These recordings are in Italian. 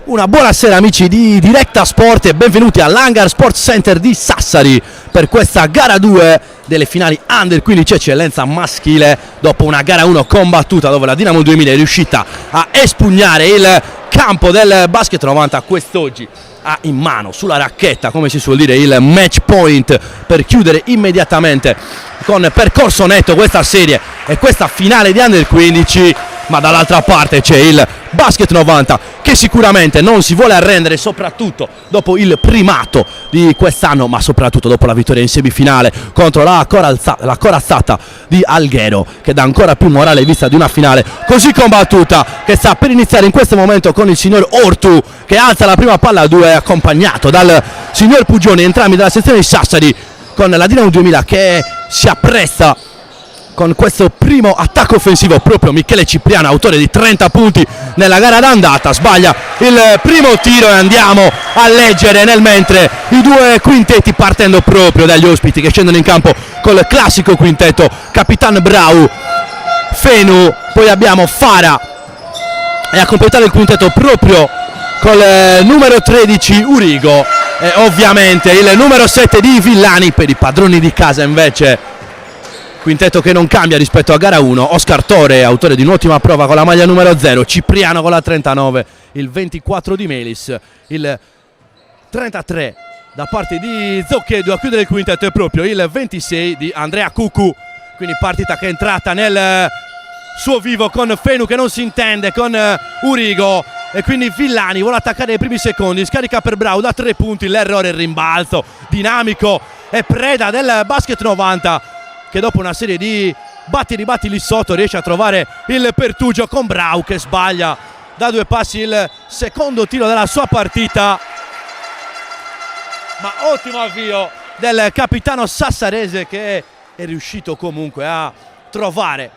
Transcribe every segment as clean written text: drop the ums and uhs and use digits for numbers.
Una buonasera amici di Directa Sport e benvenuti all'Hangar Sports Center di Sassari per questa gara 2 delle finali Under 15 eccellenza maschile, dopo una gara 1 combattuta dove la Dinamo 2000 è riuscita a espugnare il campo del basket 90. Quest'oggi ha in mano sulla racchetta, come si suol dire, il match point per chiudere immediatamente con percorso netto questa serie e questa finale di Under 15. Ma dall'altra parte c'è il basket 90 che sicuramente non si vuole arrendere, soprattutto dopo il primato di quest'anno, ma soprattutto dopo la vittoria in semifinale contro la corazzata di Alghero, che dà ancora più morale in vista di una finale così combattuta che sta per iniziare in questo momento con il signor Ortu che alza la prima palla a 2, accompagnato dal signor Pugioni, entrambi dalla sezione di Sassari, con la Dinamo 2000 che si appresta con questo primo attacco offensivo. Proprio Michele Cipriano, autore di 30 punti nella gara d'andata, sbaglia il primo tiro e andiamo a leggere nel mentre i due quintetti, partendo proprio dagli ospiti che scendono in campo col classico quintetto Capitan Brau, Fenu, poi abbiamo Fara e a completare il quintetto proprio col numero 13 Urigo e ovviamente il numero 7 di Villani. Per i padroni di casa invece quintetto che non cambia rispetto a gara 1, Oscar Tore, autore di un'ottima prova con la maglia numero 0, Cipriano con la 39, il 24 di Melis, il 33 da parte di Zocchedu a chiudere il quintetto è proprio il 26 di Andrea Cucu. Quindi partita che è entrata nel suo vivo con Fenu che non si intende con Urigo e quindi Villani vuole attaccare nei primi secondi, scarica per Brau da 3 punti, l'errore, il rimbalzo dinamico e preda del basket 90 che dopo una serie di batti e ribatti lì sotto riesce a trovare il pertugio con Brau che sbaglia da 2 passi il secondo tiro della sua partita. Ma ottimo avvio del capitano sassarese che è riuscito comunque a trovare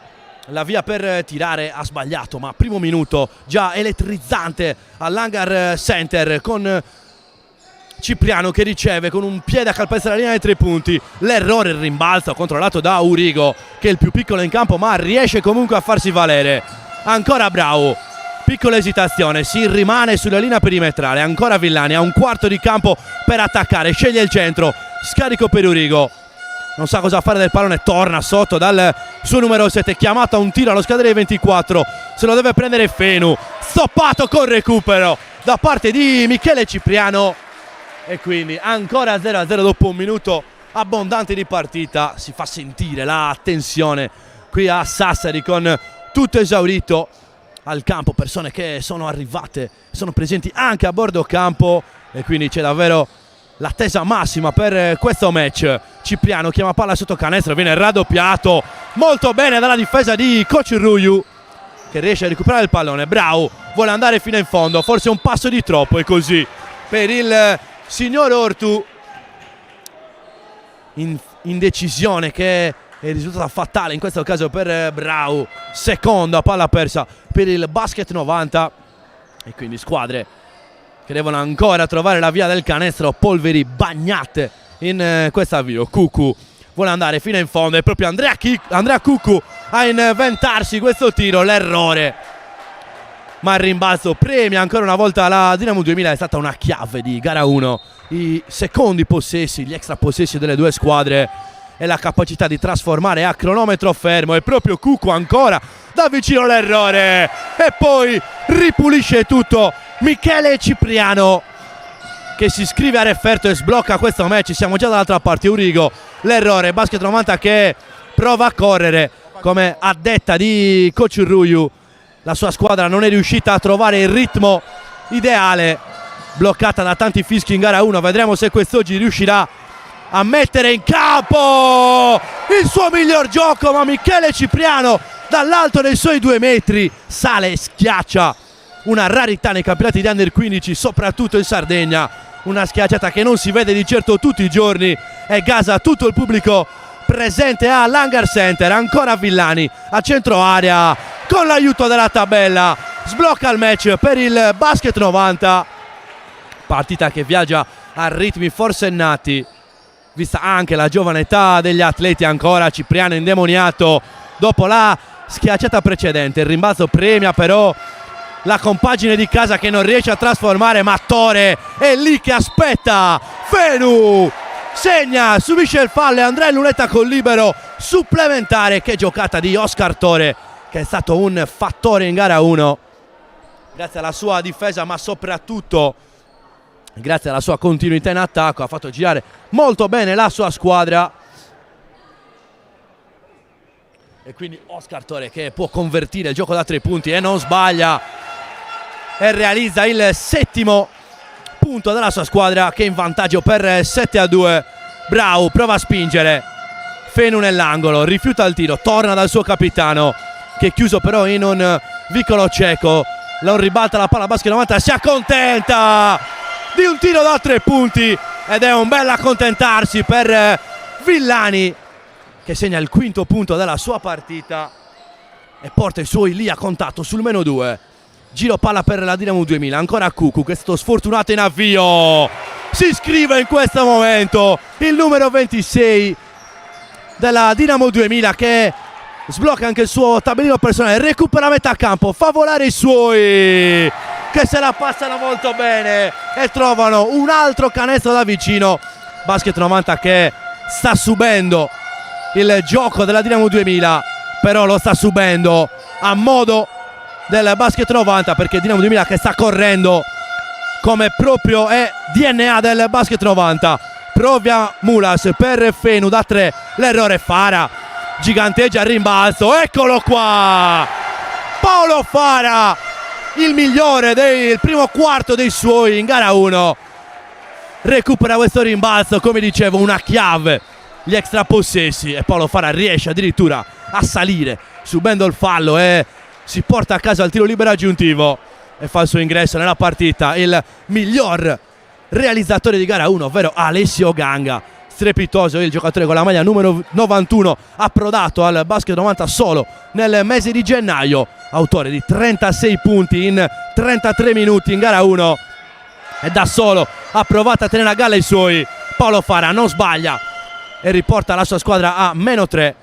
la via per tirare. Ha sbagliato, ma primo minuto già elettrizzante all'Hangar Center con Cipriano che riceve con un piede a calpestare la linea dei 3 punti, l'errore, il rimbalzo controllato da Urigo che è il più piccolo in campo ma riesce comunque a farsi valere. Ancora Brau, piccola esitazione, si rimane sulla linea perimetrale, ancora Villani, ha un quarto di campo per attaccare, sceglie il centro, scarico per Urigo, non sa cosa fare del pallone, torna sotto dal suo numero 7, chiamato a un tiro allo scadere dei 24, se lo deve prendere Fenu, stoppato con recupero da parte di Michele Cipriano. E quindi ancora 0-0 dopo un minuto abbondante di partita. Si fa sentire la tensione qui a Sassari con tutto esaurito al campo, persone che sono arrivate, sono presenti anche a bordo campo e quindi c'è davvero l'attesa massima per questo match. Cipriano chiama palla sotto canestro, viene raddoppiato molto bene dalla difesa di Coach Ruiu che riesce a recuperare il pallone. Brau vuole andare fino in fondo, forse un passo di troppo e così per il signor Ortu, indecisione che è risultata fatale in questo caso per Brau. Seconda palla persa per il basket 90 e quindi squadre che devono ancora trovare la via del canestro, polveri bagnate in questo avvio. Cucu vuole andare fino in fondo, è proprio Andrea Cucu a inventarsi questo tiro, l'errore, ma il rimbalzo premia ancora una volta la Dinamo 2000. È stata una chiave di gara 1, i secondi possessi, gli extra possessi delle due squadre e la capacità di trasformare a cronometro fermo. E proprio Cucu ancora da vicino l'errore e poi ripulisce tutto Michele Cipriano che si iscrive a referto e sblocca questo match. Siamo già dall'altra parte. Urigo, l'errore, basket 90 che prova a correre come a detta di Coach Ruiu. La sua squadra non è riuscita a trovare il ritmo ideale, bloccata da tanti fischi in gara 1. Vedremo se quest'oggi riuscirà a mettere in campo il suo miglior gioco, ma Michele Cipriano dall'alto dei suoi 2 metri sale e schiaccia, una rarità nei campionati di Under 15, soprattutto in Sardegna, una schiacciata che non si vede di certo tutti i giorni e gasa tutto il pubblico presente all'Hangar Center. Ancora Villani a centro area con l'aiuto della tabella, sblocca il match per il basket 90. Partita che viaggia a ritmi forsennati, vista anche la giovane età degli atleti. Ancora Cipriano indemoniato dopo la schiacciata precedente, il rimbalzo premia però la compagine di casa che non riesce a trasformare, ma Tore è lì che aspetta. Fenu segna, subisce il fallo e Andrea Lunetta con libero supplementare. Che giocata di Oscar Tore, che è stato un fattore in gara 1 grazie alla sua difesa, ma soprattutto grazie alla sua continuità in attacco. Ha fatto girare molto bene la sua squadra e quindi Oscar Tore che può convertire il gioco da 3 punti e non sbaglia e realizza il 7° punto della sua squadra, che è in vantaggio per 7-2. Brau prova a spingere, Fenu nell'angolo, rifiuta il tiro, torna dal suo capitano che è chiuso però in un vicolo cieco. Non ribalta la palla, Basket 90 si accontenta di un tiro da 3 punti ed è un bel accontentarsi per Villani, che segna il 5° punto della sua partita e porta i suoi lì a contatto sul -2. Giro palla per la Dinamo 2000, ancora Cucu, questo sfortunato in avvio, si iscrive in questo momento il numero 26 della Dinamo 2000, che sblocca anche il suo tabellino personale, recupera metà campo, fa volare i suoi che se la passano molto bene e trovano un altro canestro da vicino. Basket 90 che sta subendo il gioco della Dinamo 2000, però lo sta subendo a modo del Basket 90, perché Dinamo 2000 che sta correndo come proprio è DNA del Basket 90. Provia Mulas per Fenu da 3, l'errore Fara, giganteggia il rimbalzo, eccolo qua Paolo Fara, il migliore del primo quarto dei suoi in gara 1, recupera questo rimbalzo, come dicevo una chiave, gli extra possessi, e Paolo Fara riesce addirittura a salire subendo il fallo e si porta a casa il tiro libero aggiuntivo e fa il suo ingresso nella partita il miglior realizzatore di gara 1, ovvero Alessio Ganga. Strepitoso il giocatore con la maglia numero 91, approdato al Basket 90 solo nel mese di gennaio, autore di 36 punti in 33 minuti in gara 1 e da solo ha provato a tenere a galla i suoi. Paolo Fara non sbaglia e riporta la sua squadra a -3,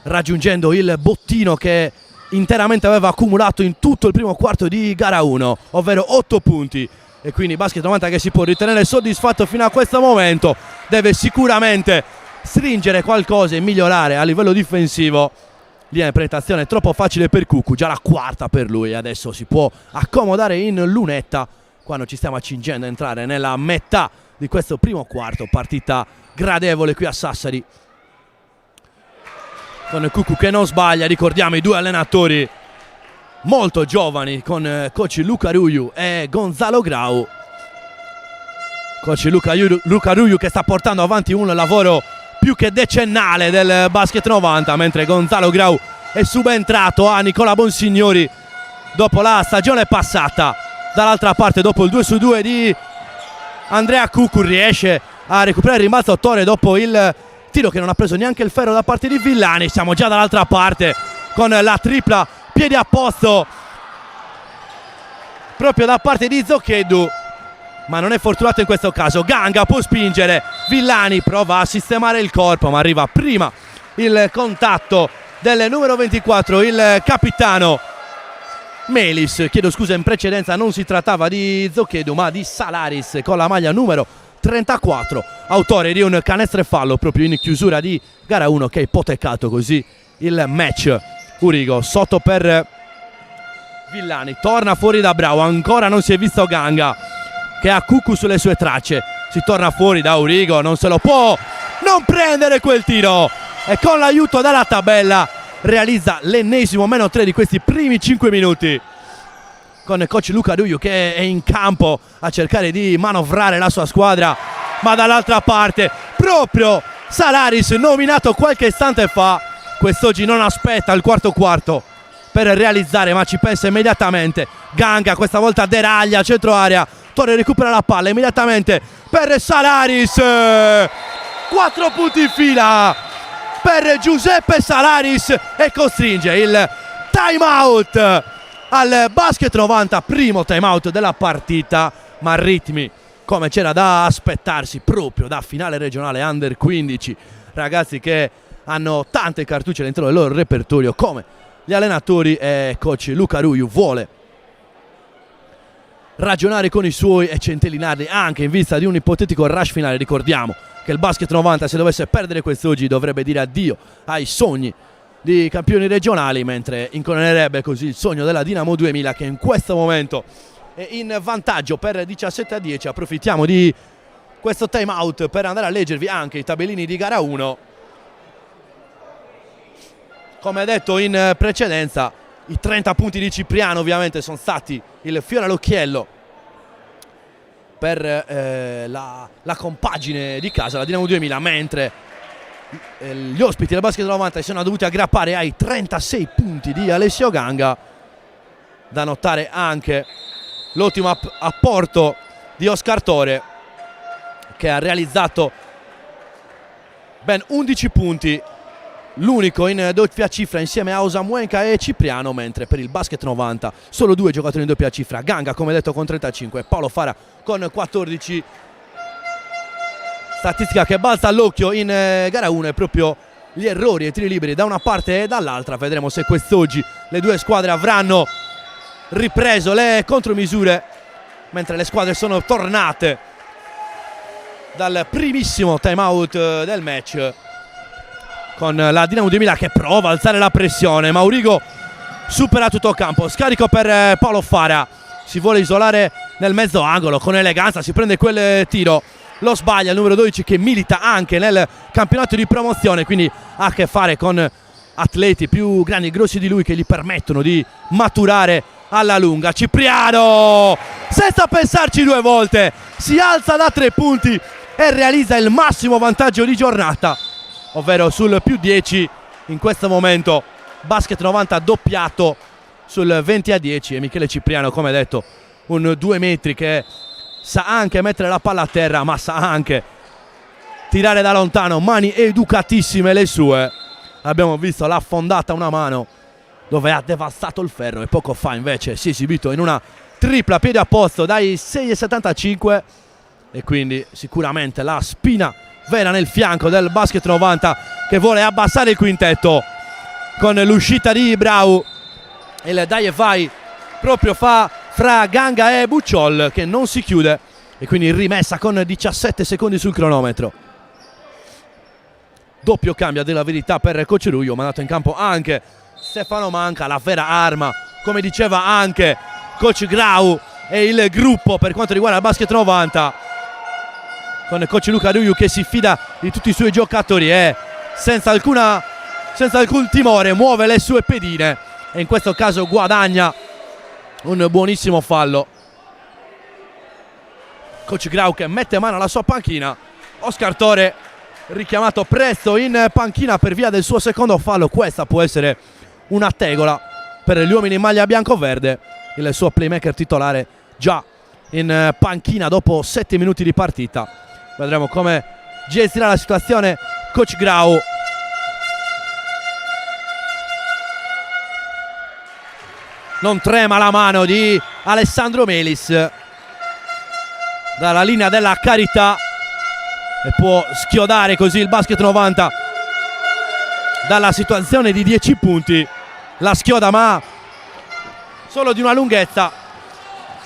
raggiungendo il bottino che interamente aveva accumulato in tutto il primo quarto di gara 1, ovvero 8 punti. E quindi Basket 90 che si può ritenere soddisfatto fino a questo momento, deve sicuramente stringere qualcosa e migliorare a livello difensivo. Linea di penetrazione troppo facile per Cucu, già la 4ª per lui, adesso si può accomodare in lunetta quando ci stiamo accingendo a entrare nella metà di questo primo quarto. Partita gradevole qui a Sassari, con Cucu che non sbaglia. Ricordiamo i due allenatori molto giovani, con coach Luca Ruiu e Gonzalo Grau. Coach Luca Ruiu che sta portando avanti un lavoro più che decennale del Basket 90, mentre Gonzalo Grau è subentrato a Nicola Bonsignori dopo la stagione passata. Dall'altra parte, dopo il 2-2 di Andrea Cucu, riesce a recuperare il rimbalzo Tore dopo il tiro che non ha preso neanche il ferro da parte di Villani. Siamo già dall'altra parte con la tripla piedi a posto proprio da parte di Zocchedu, ma non è fortunato in questo caso. Ganga può spingere, Villani prova a sistemare il corpo, ma arriva prima il contatto del numero 24, il capitano Melis. Chiedo scusa, in precedenza non si trattava di Zocchedu ma di Salaris con la maglia numero 34, autore di un canestro e fallo proprio in chiusura di gara 1 che ha ipotecato così il match. Urigo sotto per Villani, torna fuori da Bravo, ancora non si è visto Ganga che ha Cucu sulle sue tracce, si torna fuori da Urigo, non se lo può non prendere quel tiro e con l'aiuto dalla tabella realizza l'ennesimo -3 di questi primi 5 minuti, con coach Luca Ruiu che è in campo a cercare di manovrare la sua squadra, ma dall'altra parte proprio Salaris, nominato qualche istante fa, quest'oggi non aspetta il quarto per realizzare, ma ci pensa immediatamente. Ganga questa volta deraglia centro area, Torre recupera la palla immediatamente per Salaris, 4 punti in fila per Giuseppe Salaris e costringe il time out al Basket 90, primo time out della partita, ma ritmi come c'era da aspettarsi proprio da finale regionale Under 15, ragazzi che hanno tante cartucce all'interno del loro repertorio, come gli allenatori e coach Luca Ruiu vuole ragionare con i suoi e centellinarli anche in vista di un ipotetico rush finale. Ricordiamo che il Basket 90, se dovesse perdere quest'oggi, dovrebbe dire addio ai sogni di campioni regionali, mentre incoronerebbe così il sogno della Dinamo 2000, che in questo momento è in vantaggio per 17-10. Approfittiamo di questo time out per andare a leggervi anche i tabellini di gara 1. Come detto in precedenza, i 30 punti di Cipriano ovviamente sono stati il fiore all'occhiello per la compagine di casa, la Dinamo 2000, mentre gli ospiti del Basket 90 si sono dovuti aggrappare ai 36 punti di Alessio Ganga. Da notare anche l'ottimo apporto di Oscar Tore, che ha realizzato ben 11 punti, l'unico in doppia cifra insieme a Osamuenka e Cipriano, mentre per il Basket 90 solo 2 giocatori in doppia cifra, Ganga come detto con 35 e Paolo Fara con 14. Statistica che balza all'occhio in gara 1 è proprio gli errori e tiri liberi da una parte e dall'altra. Vedremo se quest'oggi le due squadre avranno ripreso le contromisure, mentre le squadre sono tornate dal primissimo time out del match, con la Dinamo 2000 che prova a alzare la pressione. Maurigo supera tutto il campo, scarico per Paolo Fara, si vuole isolare nel mezzo angolo con eleganza, si prende quel tiro, lo sbaglia il numero 12 che milita anche nel campionato di promozione, quindi ha a che fare con atleti più grandi e grossi di lui che gli permettono di maturare alla lunga. Cipriano, senza pensarci due volte, si alza da 3 punti e realizza il massimo vantaggio di giornata, ovvero sul più 10. In questo momento Basket 90 doppiato sul 20-10 e Michele Cipriano, come detto, un 2 metri che sa anche mettere la palla a terra, ma sa anche tirare da lontano, mani educatissime le sue. Abbiamo visto l'affondata una mano dove ha devastato il ferro, e poco fa invece si è esibito in una tripla piede a posto dai 6,75, e quindi sicuramente la spina vera nel fianco del Basket 90, che vuole abbassare il quintetto con l'uscita di Brau. Il dai e vai proprio fa fra Ganga e Bucciol, che non si chiude, e quindi rimessa con 17 secondi sul cronometro. Doppio cambio della verità per Cocciruio, mandato in campo anche Stefano Manca, la vera arma, come diceva anche coach Grau e il gruppo per quanto riguarda il Basket 90, con coach Luca Ruiu che si fida di tutti i suoi giocatori e senza alcun timore muove le sue pedine, e in questo caso guadagna un buonissimo fallo. Coach Grau che mette mano alla sua panchina, Oscar Tore richiamato presto in panchina per via del suo secondo fallo. Questa può essere una tegola per gli uomini in maglia bianco-verde, il suo playmaker titolare già in panchina dopo 7 minuti di partita. Vedremo come gestirà la situazione coach Grau. Non trema la mano di Alessandro Melis dalla linea della carità e può schiodare così il Basket 90 dalla situazione di 10 punti. La schioda, ma solo di una lunghezza,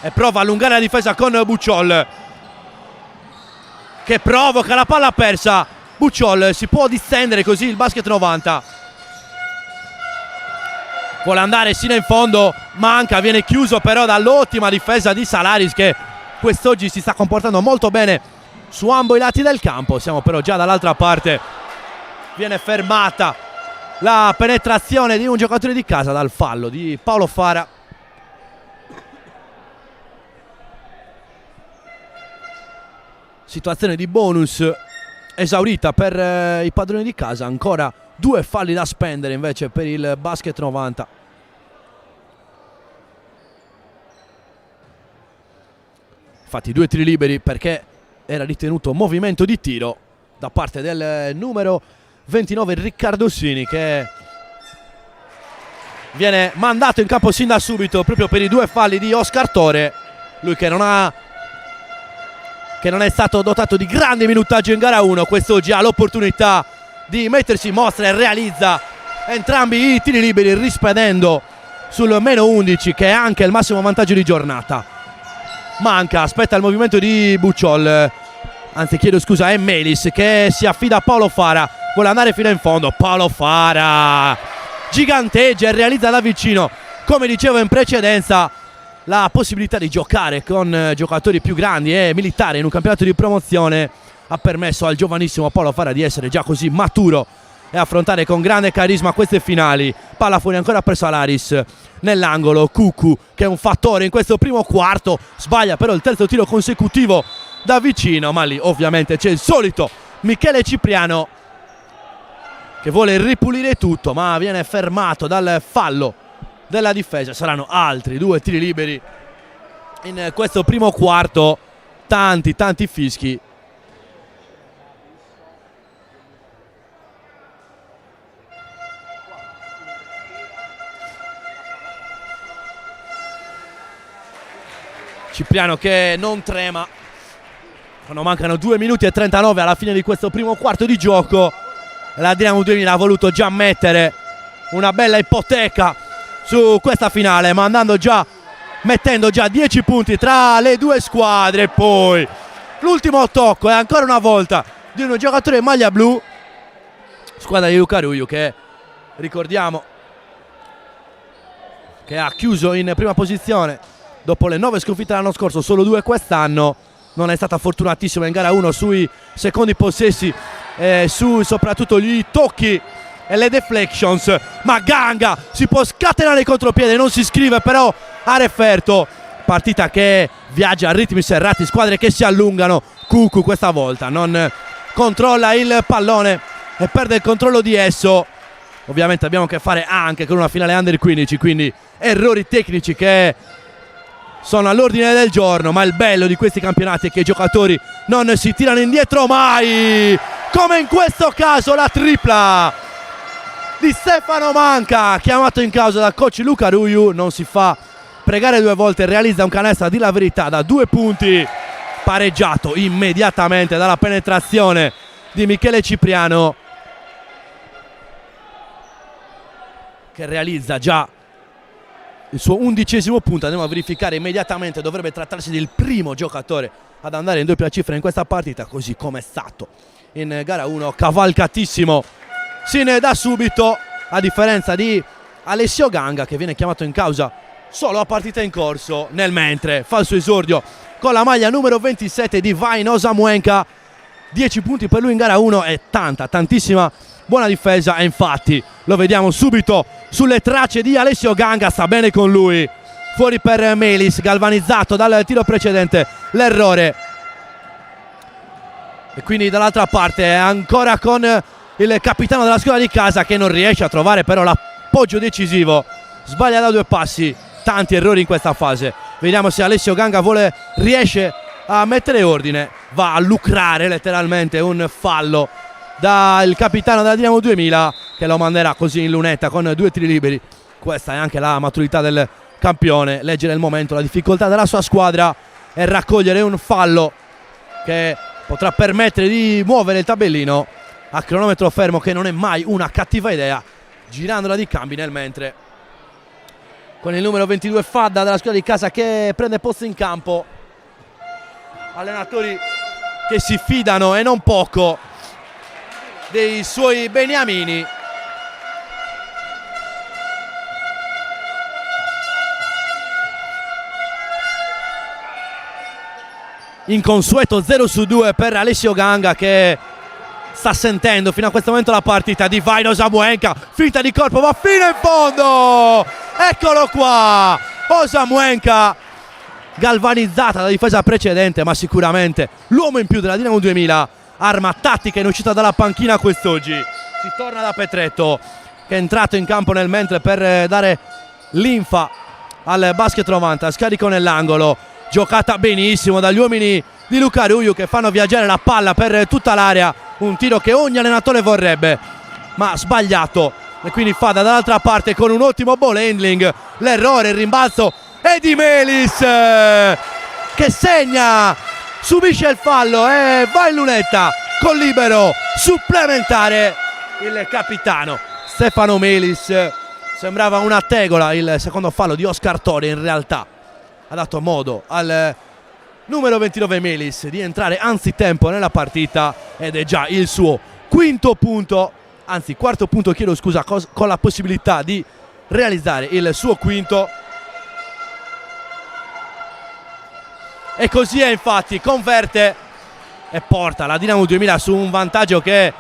e prova a allungare la difesa con Bucciol, che provoca la palla persa. Bucciol si può distendere così il Basket 90, vuole andare sino in fondo, manca, viene chiuso però dall'ottima difesa di Salaris, che quest'oggi si sta comportando molto bene su ambo i lati del campo. Siamo però già dall'altra parte, viene fermata la penetrazione di un giocatore di casa dal fallo di Paolo Fara. Situazione di bonus esaurita per i padroni di casa, ancora 2 falli da spendere invece per il Basket 90. Infatti 2 tiri liberi perché era ritenuto movimento di tiro da parte del numero 29 Riccardo Sini, che viene mandato in campo sin da subito proprio per i 2 falli di Oscar Tore, lui che non è stato dotato di grande minutaggio in gara 1, quest'oggi ha l'opportunità di mettersi in mostra e realizza entrambi i tiri liberi rispedendo sul meno 11, che è anche il massimo vantaggio di giornata. manca, aspetta il movimento di Bucciol, anzi chiedo scusa, è Melis che si affida a Paolo Fara, vuole andare fino in fondo. Paolo Fara giganteggia e realizza da vicino, come dicevo in precedenza, la possibilità di giocare con giocatori più grandi e militari in un campionato di promozione ha permesso al giovanissimo Paolo Fara di essere già così maturo e affrontare con grande carisma queste finali. Palla fuori ancora per Salaris, nell'angolo Cucu che è un fattore in questo primo quarto, sbaglia però il terzo tiro consecutivo da vicino, ma lì ovviamente c'è il solito Michele Cipriano che vuole ripulire tutto, ma viene fermato dal fallo della difesa. Saranno altri 2 tiri liberi in questo primo quarto, tanti fischi. Cipriano che non trema quando mancano 2 minuti e 39 alla fine di questo primo quarto di gioco. La Dinamo 2000 ha voluto già mettere una bella ipoteca su questa finale, mettendo già 10 punti tra le due squadre. E poi l'ultimo tocco è ancora una volta di un giocatore in maglia blu, squadra di Luca Ruiu, che ricordiamo che ha chiuso in prima posizione dopo le 9 sconfitte l'anno scorso, solo 2 quest'anno. Non è stata fortunatissima in gara 1 sui secondi possessi, su soprattutto gli tocchi e le deflections, ma Ganga si può scatenare il contropiede, non si scrive però a referto. Partita che viaggia a ritmi serrati, squadre che si allungano. Cucu questa volta non controlla il pallone e perde il controllo di esso. Ovviamente abbiamo a che fare anche con una finale under 15, quindi errori tecnici che sono all'ordine del giorno, ma il bello di questi campionati è che i giocatori non si tirano indietro mai, come in questo caso la tripla di Stefano Manca, chiamato in causa dal coach Luca Ruiu, non si fa pregare 2 volte, realizza un canestro di la verità da 2 punti, pareggiato immediatamente dalla penetrazione di Michele Cipriano, che realizza già il suo 11° punto. Andiamo a verificare immediatamente, dovrebbe trattarsi del primo giocatore ad andare in doppia cifra in questa partita, così come è stato in gara 1, cavalcatissimo sin da subito, a differenza di Alessio Ganga che viene chiamato in causa solo a partita in corso, nel mentre fa il suo esordio con la maglia numero 27 di Vain Osamuenka. 10 punti per lui in gara 1 e tantissima buona difesa, e infatti lo vediamo subito sulle tracce di Alessio Ganga, sta bene con lui. Fuori per Melis, galvanizzato dal tiro precedente l'errore, e quindi dall'altra parte ancora con il capitano della squadra di casa che non riesce a trovare però l'appoggio decisivo, sbaglia da 2 passi. Tanti errori in questa fase, vediamo se Alessio Ganga riesce a mettere ordine. Va a lucrare letteralmente un fallo dal capitano della Dinamo 2000, che lo manderà così in lunetta con 2 tiri liberi. Questa è anche la maturità del campione, leggere il momento, la difficoltà della sua squadra e raccogliere un fallo che potrà permettere di muovere il tabellino a cronometro fermo, che non è mai una cattiva idea, girandola di cambi nel mentre, con il numero 22 Fadda della squadra di casa che prende posto in campo. Allenatori che si fidano e non poco dei suoi beniamini. Inconsueto 0-2 per Alessio Ganga, che sta sentendo fino a questo momento la partita. di Vain Osamuenka, finta di corpo, va fino in fondo, eccolo qua. Osamuenka galvanizzata dalla difesa precedente, ma sicuramente l'uomo in più della Dinamo 2000, arma tattica in uscita dalla panchina quest'oggi. Si torna da Petretto, che è entrato in campo nel mentre per dare linfa al basket 90, scarico nell'angolo, giocata benissimo dagli uomini di Luca Ruiu, che fanno viaggiare la palla per tutta l'area, un tiro che ogni allenatore vorrebbe, ma sbagliato, e quindi Fadda dall'altra parte con un ottimo ball handling. L'errore, il rimbalzo è di Melis, che segna, subisce il fallo e va in lunetta con libero supplementare il capitano Stefano Melis. Sembrava una tegola il secondo fallo di Oscar Tore, in realtà ha dato modo al numero 29 Melis di entrare anzitempo nella partita ed è già il suo quarto punto, chiedo scusa, con la possibilità di realizzare il suo quinto. E così è, infatti, converte e porta la Dinamo 2000 su un vantaggio che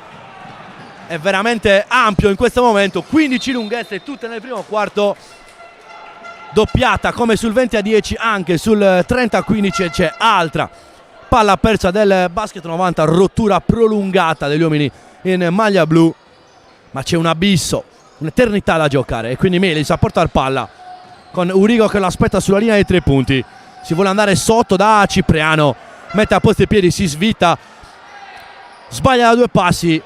è veramente ampio in questo momento. 15 lunghezze tutte nel primo quarto, doppiata come sul 20-10 anche sul 30-15, e c'è altra palla persa del Basket 90, rottura prolungata degli uomini in maglia blu, ma c'è un abisso, un'eternità da giocare, e quindi Melis a portare palla con Urigo che lo aspetta sulla linea dei 3 punti. Si vuole andare sotto da Cipriano, mette a posto i piedi, si svita, sbaglia da 2 passi,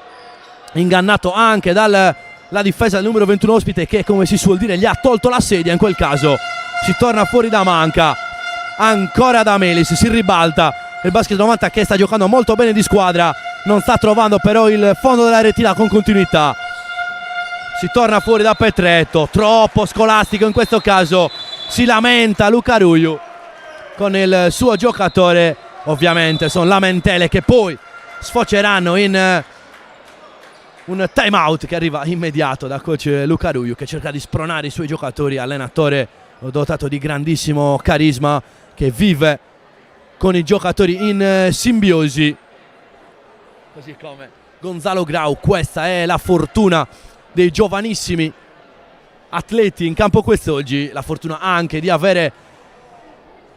ingannato anche dalla difesa del numero 21 ospite, che, come si suol dire, gli ha tolto la sedia. In quel caso si torna fuori da manca, ancora da Melis, si ribalta il Basket 90 che sta giocando molto bene di squadra, non sta trovando però il fondo della retila con continuità. Si torna fuori da Petretto, troppo scolastico in questo caso, si lamenta Luca Ruiu con il suo giocatore. Ovviamente sono lamentele che poi sfoceranno in un time out che arriva immediato da coach Luca Ruiu, che cerca di spronare i suoi giocatori, allenatore dotato di grandissimo carisma che vive con i giocatori in simbiosi, così come Gonzalo Grau. Questa è la fortuna dei giovanissimi atleti in campo quest'oggi, la fortuna anche di avere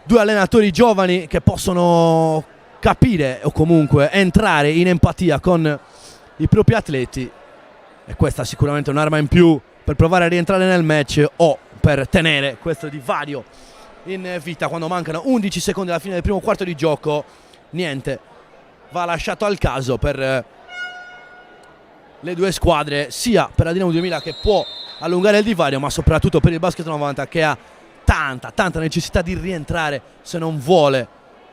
2 allenatori giovani che possono capire o comunque entrare in empatia con i propri atleti, e questa è sicuramente un'arma in più per provare a rientrare nel match o per tenere questo divario in vita quando mancano 11 secondi alla fine del primo quarto di gioco. Niente va lasciato al caso per le 2 squadre, sia per la Dinamo 2000 che può allungare il divario, ma soprattutto per il Basket 90 che ha tanta necessità di rientrare se non vuole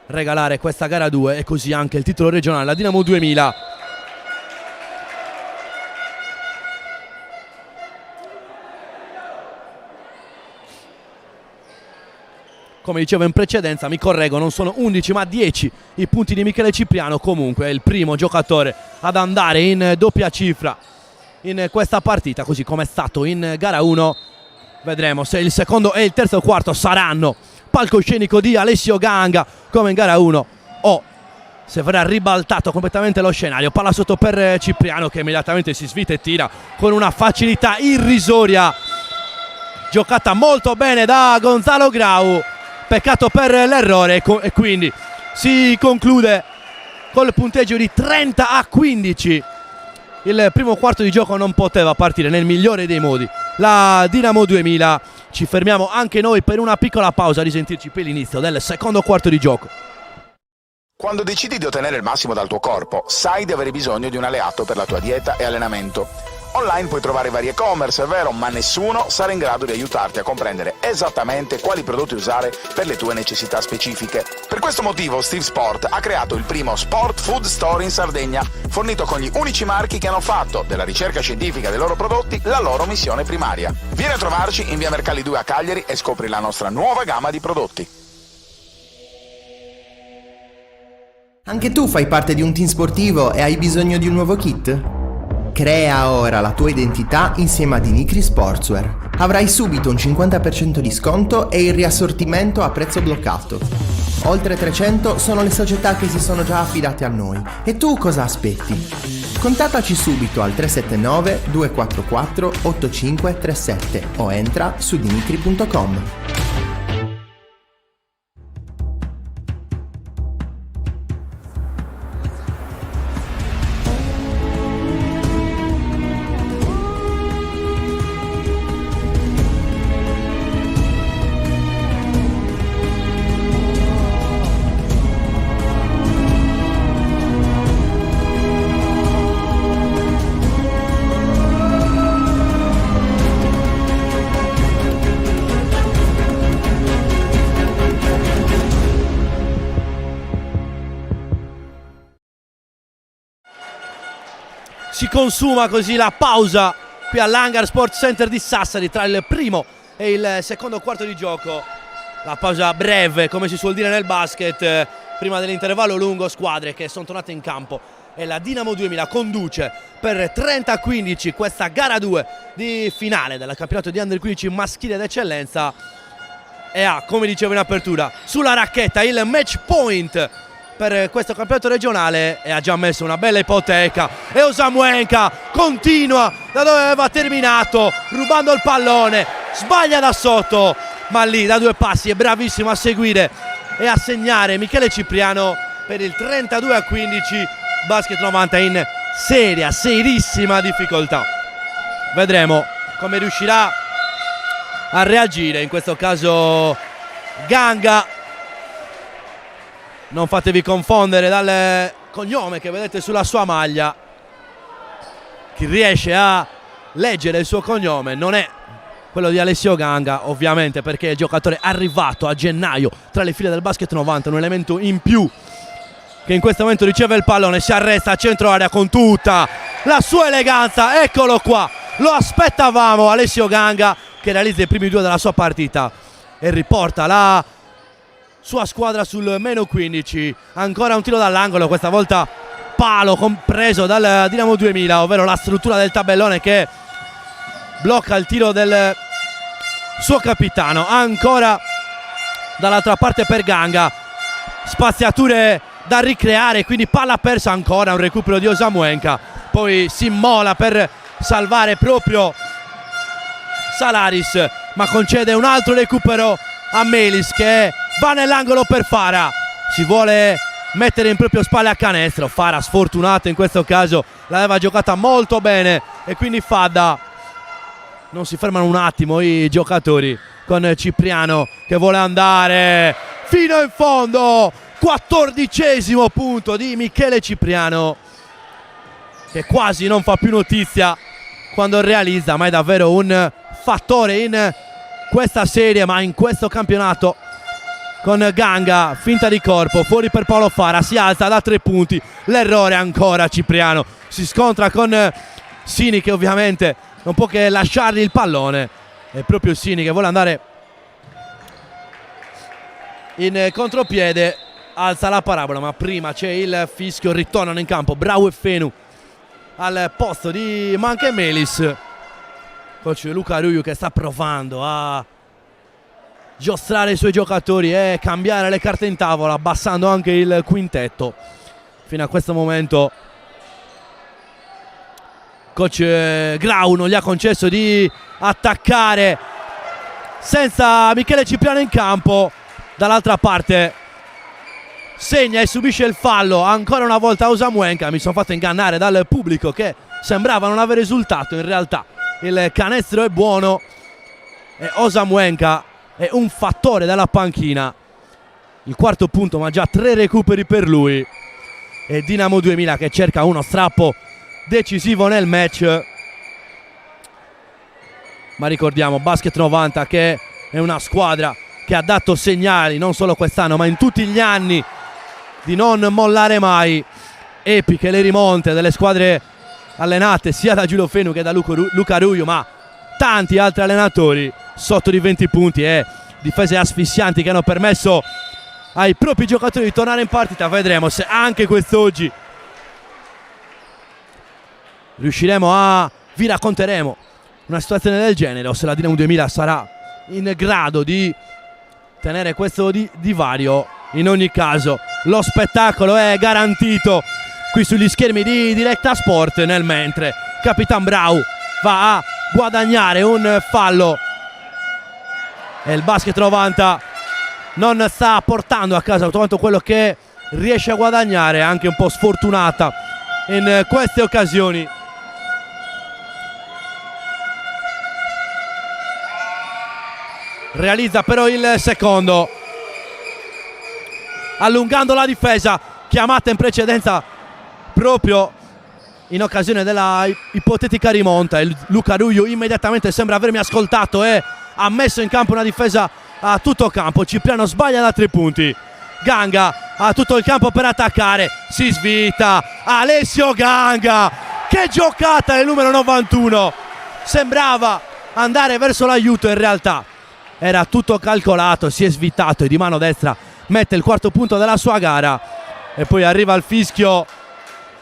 regalare questa gara 2 e così anche il titolo regionale. La Dinamo 2000 come dicevo in precedenza, mi correggo, non sono 11 ma 10 i punti di Michele Cipriano. Comunque è il primo giocatore ad andare in doppia cifra in questa partita, così come è stato in gara 1. Vedremo se il secondo e il terzo quarto saranno palcoscenico di Alessio Ganga come in gara 1 o se verrà ribaltato completamente lo scenario. Palla sotto per Cipriano che immediatamente si svita e tira con una facilità irrisoria, giocata molto bene da Gonzalo Grau. Peccato per l'errore e quindi si conclude col punteggio di 30-15. Il primo quarto di gioco non poteva partire nel migliore dei modi. La Dinamo 2000, ci fermiamo anche noi per una piccola pausa, a risentirci per l'inizio del secondo quarto di gioco. Quando decidi di ottenere il massimo dal tuo corpo, sai di avere bisogno di un alleato per la tua dieta e allenamento. Online puoi trovare vari e-commerce, è vero, ma nessuno sarà in grado di aiutarti a comprendere esattamente quali prodotti usare per le tue necessità specifiche. Per questo motivo Steve Sport ha creato il primo Sport Food Store in Sardegna, fornito con gli unici marchi che hanno fatto della ricerca scientifica dei loro prodotti la loro missione primaria. Vieni a trovarci in via Mercalli 2 a Cagliari e scopri la nostra nuova gamma di prodotti. Anche tu fai parte di un team sportivo e hai bisogno di un nuovo kit? Crea ora la tua identità insieme a Dimitri Sportswear. Avrai subito un 50% di sconto e il riassortimento a prezzo bloccato. Oltre 300 sono le società che si sono già affidate a noi. E tu cosa aspetti? Contattaci subito al 379 244 8537 o entra su dimitri.com. Si consuma così la pausa qui all'Hangar Sports Center di Sassari tra il primo e il secondo quarto di gioco. La pausa breve, come si suol dire nel basket, prima dell'intervallo lungo, squadre che sono tornate in campo e la Dinamo 2000 conduce per 30-15 questa gara 2 di finale del campionato di Under 15 maschile d'eccellenza e ha, come dicevo in apertura, sulla racchetta il match point per questo campionato regionale e ha già messo una bella ipoteca e Osamuenka continua da dove aveva terminato rubando il pallone, sbaglia da sotto ma lì da 2 passi è bravissimo a seguire e a segnare Michele Cipriano per il 32-15. Basket 90 in serissima difficoltà. Vedremo come riuscirà a reagire in questo caso Ganga. Non fatevi confondere dal cognome che vedete sulla sua maglia. Chi riesce a leggere il suo cognome non è quello di Alessio Ganga, ovviamente, perché il giocatore arrivato a gennaio tra le file del Basket 90, un elemento in più che in questo momento riceve il pallone, si arresta a centro area con tutta la sua eleganza. Eccolo qua, lo aspettavamo Alessio Ganga, che realizza i primi 2 della sua partita e riporta la sua squadra sul meno 15. Ancora un tiro dall'angolo, questa volta palo compreso dal Dinamo 2000, ovvero la struttura del tabellone che blocca il tiro del suo capitano. Ancora dall'altra parte per Ganga, spaziature da ricreare, quindi palla persa, ancora un recupero di Osamuenka, poi si immola per salvare proprio Salaris, ma concede un altro recupero a Melis che va nell'angolo per Fara, si vuole mettere in proprio spalle a canestro. Fara sfortunato in questo caso, l'aveva giocata molto bene e quindi Fadda. Non si fermano un attimo i giocatori con Cipriano che vuole andare fino in fondo. 14° punto di Michele Cipriano, che quasi non fa più notizia quando realizza, ma è davvero un fattore in questa serie, ma in questo campionato. Con Ganga, finta di corpo, fuori per Paolo Fara, si alza da 3 punti, l'errore ancora Cipriano, si scontra con Sini che ovviamente non può che lasciargli il pallone, è proprio Sini che vuole andare in contropiede, alza la parabola, ma prima c'è il fischio, ritornano in campo Brau e Fenu al posto di Manche Melis. Coach Luca Ruiu che sta provando a giostrare i suoi giocatori e cambiare le carte in tavola, abbassando anche il quintetto. Fino a questo momento coach Grau non gli ha concesso di attaccare senza Michele Cipriano in campo. Dall'altra parte segna e subisce il fallo ancora una volta Osamuenka. Mi sono fatto ingannare dal pubblico che sembrava non avere risultato, in realtà il canestro è buono e Osamuenka è un fattore dalla panchina. Il 4° punto, ma già 3 recuperi per lui. E Dinamo 2000 che cerca uno strappo decisivo nel match, ma ricordiamo Basket 90 che è una squadra che ha dato segnali non solo quest'anno ma in tutti gli anni di non mollare mai. Epiche le rimonte delle squadre allenate sia da Giulio Fenu che da Luca Ruiu, ma tanti altri allenatori sotto di 20 punti e difese asfissianti che hanno permesso ai propri giocatori di tornare in partita. Vedremo se anche quest'oggi vi racconteremo una situazione del genere o se la Dinamo 2000 sarà in grado di tenere questo divario. In ogni caso lo spettacolo è garantito qui sugli schermi di Diretta Sport, nel mentre Capitan Brau va a guadagnare un fallo e il Basket 90 non sta portando a casa tutto quello che riesce a guadagnare, anche un po' sfortunata in queste occasioni. Realizza però il secondo, allungando la difesa, chiamata in precedenza proprio in occasione della ipotetica rimonta. Il Luca Ruiu immediatamente sembra avermi ascoltato e ha messo in campo una difesa a tutto campo. Cipriano sbaglia da 3 punti. Ganga ha tutto il campo per attaccare, si svita Alessio Ganga, che giocata del numero 91, sembrava andare verso l'aiuto, in realtà era tutto calcolato, si è svitato e di mano destra mette il quarto punto della sua gara. E poi arriva il fischio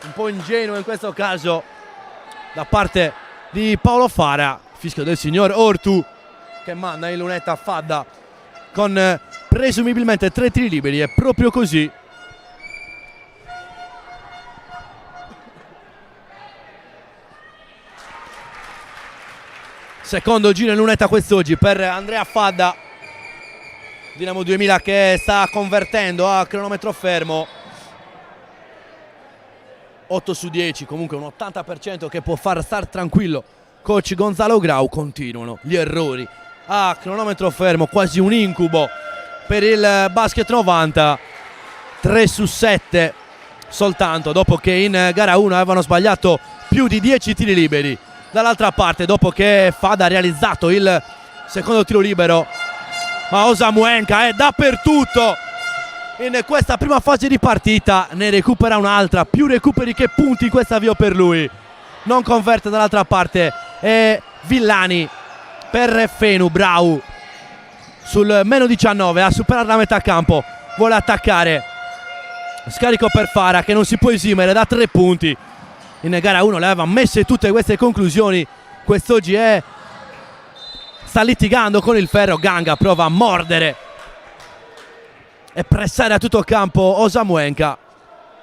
un po' ingenuo in questo caso da parte di Paolo Fara, fischio del signor Ortu, che manda in lunetta Fadda con presumibilmente 3 tiri liberi. È proprio così. Secondo giro in lunetta quest'oggi per Andrea Fadda. Dinamo 2000 che sta convertendo a cronometro fermo. 8 su 10, comunque un 80% che può far star tranquillo coach Gonzalo Grau. Continuano gli errori a cronometro fermo, quasi un incubo per il basket 90. 3 su 7 soltanto, dopo che in gara 1 avevano sbagliato più di 10 tiri liberi. Dall'altra parte, dopo che Fadda ha realizzato il secondo tiro libero, ma Osamuenka è dappertutto in questa prima fase di partita, ne recupera un'altra, più recuperi che punti questa avvio per lui. Non converte dall'altra parte e Villani per Fenu. Brau sul meno 19 a superare la metà campo, vuole attaccare, scarico per Fara che non si può esimere da 3 punti. In gara 1 le aveva messe tutte queste conclusioni, quest'oggi sta litigando con il ferro. Ganga prova a mordere e pressare a tutto campo Osamuenka.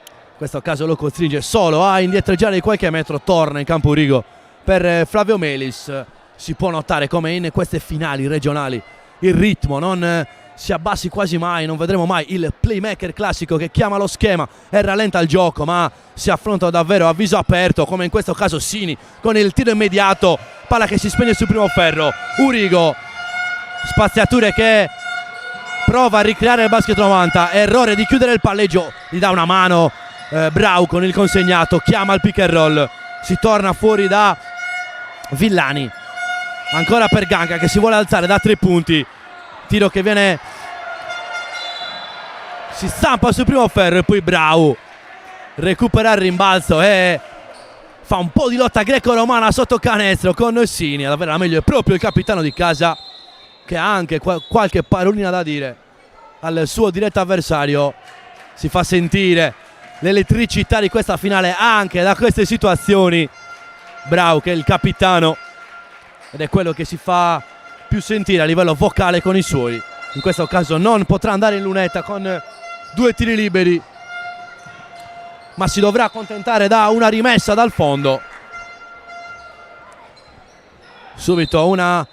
In questo caso lo costringe solo a indietreggiare di qualche metro. Torna in campo Urigo per Flavio Melis. Si può notare come in queste finali regionali il ritmo non si abbassi quasi mai. Non vedremo mai il playmaker classico che chiama lo schema e rallenta il gioco, ma si affronta davvero a viso aperto, come in questo caso Sini con il tiro immediato, palla che si spegne sul primo ferro. Urigo, spaziature che prova a ricreare il basket 90, errore di chiudere il palleggio, gli dà una mano Brau con il consegnato, chiama il pick and roll, si torna fuori da Villani, ancora per Ganga che si vuole alzare da 3 punti, tiro che viene, si stampa sul primo ferro e poi Brau recupera il rimbalzo e fa un po' di lotta greco-romana sotto canestro con Sini. Ad avere la meglio è proprio il capitano di casa, che ha anche qualche parolina da dire al suo diretto avversario. Si fa sentire l'elettricità di questa finale anche da queste situazioni. Brau che è il capitano ed è quello che si fa più sentire a livello vocale con i suoi. In questo caso non potrà andare in lunetta con 2 tiri liberi, ma si dovrà accontentare da una rimessa dal fondo. Subito una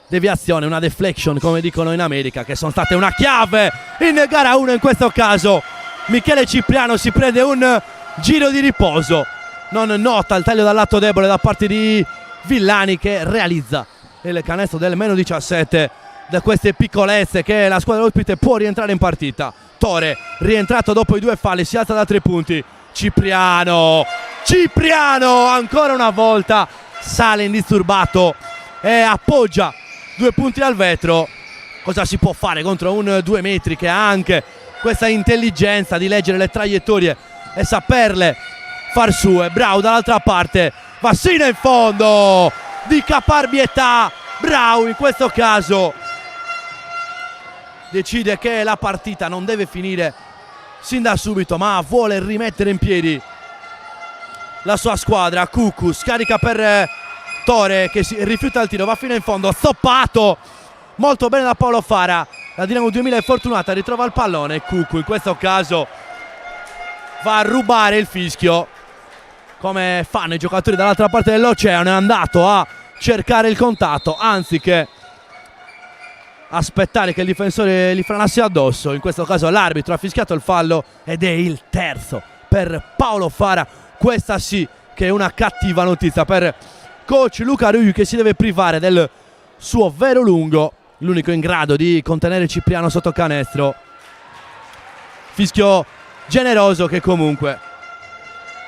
deviazione, una deflection come dicono in America, che sono state una chiave in gara 1 in questo caso. Michele Cipriano si prende un giro di riposo, non nota il taglio dal lato debole da parte di Villani, che realizza il canestro del meno 17. Da queste piccolezze che la squadra ospite può rientrare in partita. Tore, rientrato dopo i 2 falli, si alza da 3 punti. Cipriano ancora una volta sale indisturbato e appoggia 2 punti al vetro. Cosa si può fare contro un 2 metri che ha anche questa intelligenza di leggere le traiettorie e saperle far sue? Brau dall'altra parte va sino in fondo di caparbietà. Brau in questo caso decide che la partita non deve finire sin da subito, ma vuole rimettere in piedi la sua squadra. Cucù scarica per Tore che si rifiuta il tiro, va fino in fondo, stoppato molto bene da Paolo Fara. La Dinamo 2000 è fortunata, ritrova il pallone. Cucù in questo caso va a rubare il fischio, come fanno i giocatori dall'altra parte dell'oceano. È andato a cercare il contatto anziché aspettare che il difensore gli franasse addosso. In questo caso l'arbitro ha fischiato il fallo ed è il terzo per Paolo Fara. Questa sì che è una cattiva notizia per coach Luca Rui, che si deve privare del suo vero lungo, l'unico in grado di contenere Cipriano sotto canestro. Fischio generoso che comunque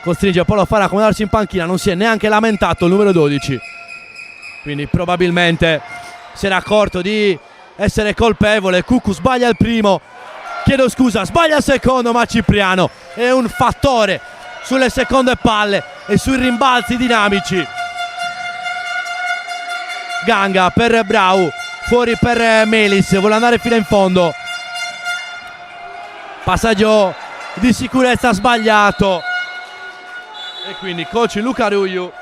costringe Paolo Fara a accomodarsi in panchina. Non si è neanche lamentato il numero 12, quindi probabilmente si era accorto di essere colpevole. Cucù sbaglia il primo, chiedo scusa, sbaglia il secondo, ma Cipriano è un fattore sulle seconde palle e sui rimbalzi dinamici. Ganga per Brau, fuori per Melis, vuole andare fino in fondo. passaggio di sicurezza sbagliato, e quindi coach Luca Ruiu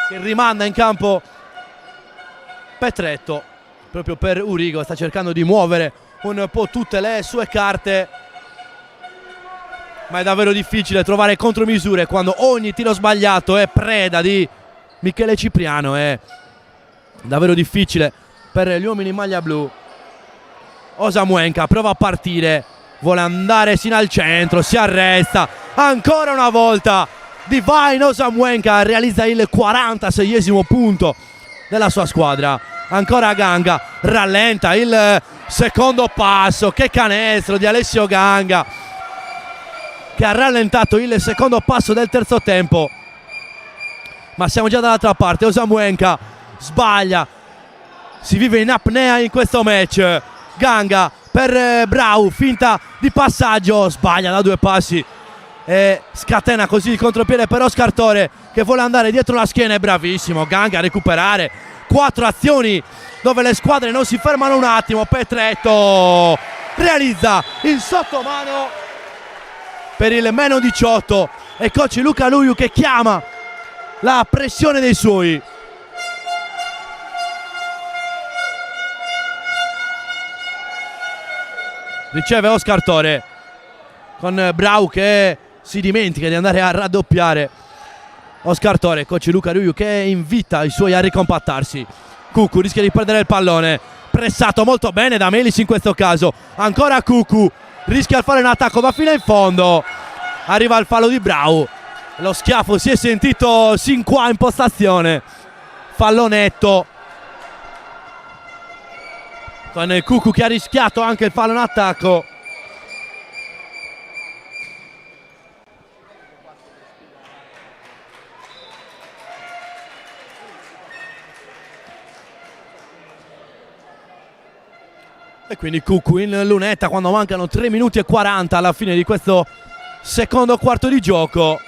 che rimanda in campo Petretto proprio per Urigo. Sta cercando di muovere un po' tutte le sue carte, ma è davvero difficile trovare contromisure quando ogni tiro sbagliato è preda di Michele Cipriano. È davvero difficile per gli uomini in maglia blu. Osamuenka prova a partire, vuole andare sino al centro, si arresta ancora una volta. Divine Osamuenka realizza il 46esimo punto della sua squadra. Ancora Ganga, rallenta il secondo passo, che canestro di Alessio Ganga, che ha rallentato il secondo passo del terzo tempo. Ma siamo già dall'altra parte. Osamuenka sbaglia, si vive in apnea in questo match. Ganga per Brau, finta di passaggio, sbaglia da 2 passi e scatena così il contropiede per Oscar Tore, che vuole andare dietro la schiena. È bravissimo Ganga a recuperare. 4 azioni dove le squadre non si fermano un attimo. Petretto realizza il sottomano per il meno 18 e coach Luca Ruiu che chiama la pressione dei suoi. Riceve Oscar Tore con Brau che si dimentica di andare a raddoppiare. Oscar Tore, coach Luca Ruiu che invita i suoi a ricompattarsi. Cucu rischia di perdere il pallone, pressato molto bene da Melis in questo caso. Ancora Cucu, rischia di fare un attacco, va fino in fondo. Arriva il fallo di Brau, lo schiaffo si è sentito sin qua in postazione. Fallo netto con Cucu che ha rischiato anche il fallo in attacco. E quindi Cucu in lunetta quando mancano 3 minuti e 40 alla fine di questo secondo quarto di gioco.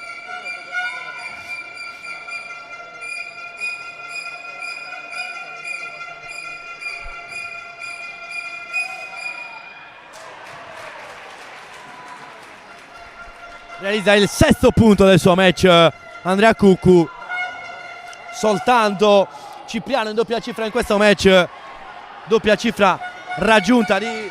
Realizza il 6° punto del suo match Andrea Cucu. Soltanto Cipriano in doppia cifra in questo match, doppia cifra raggiunta di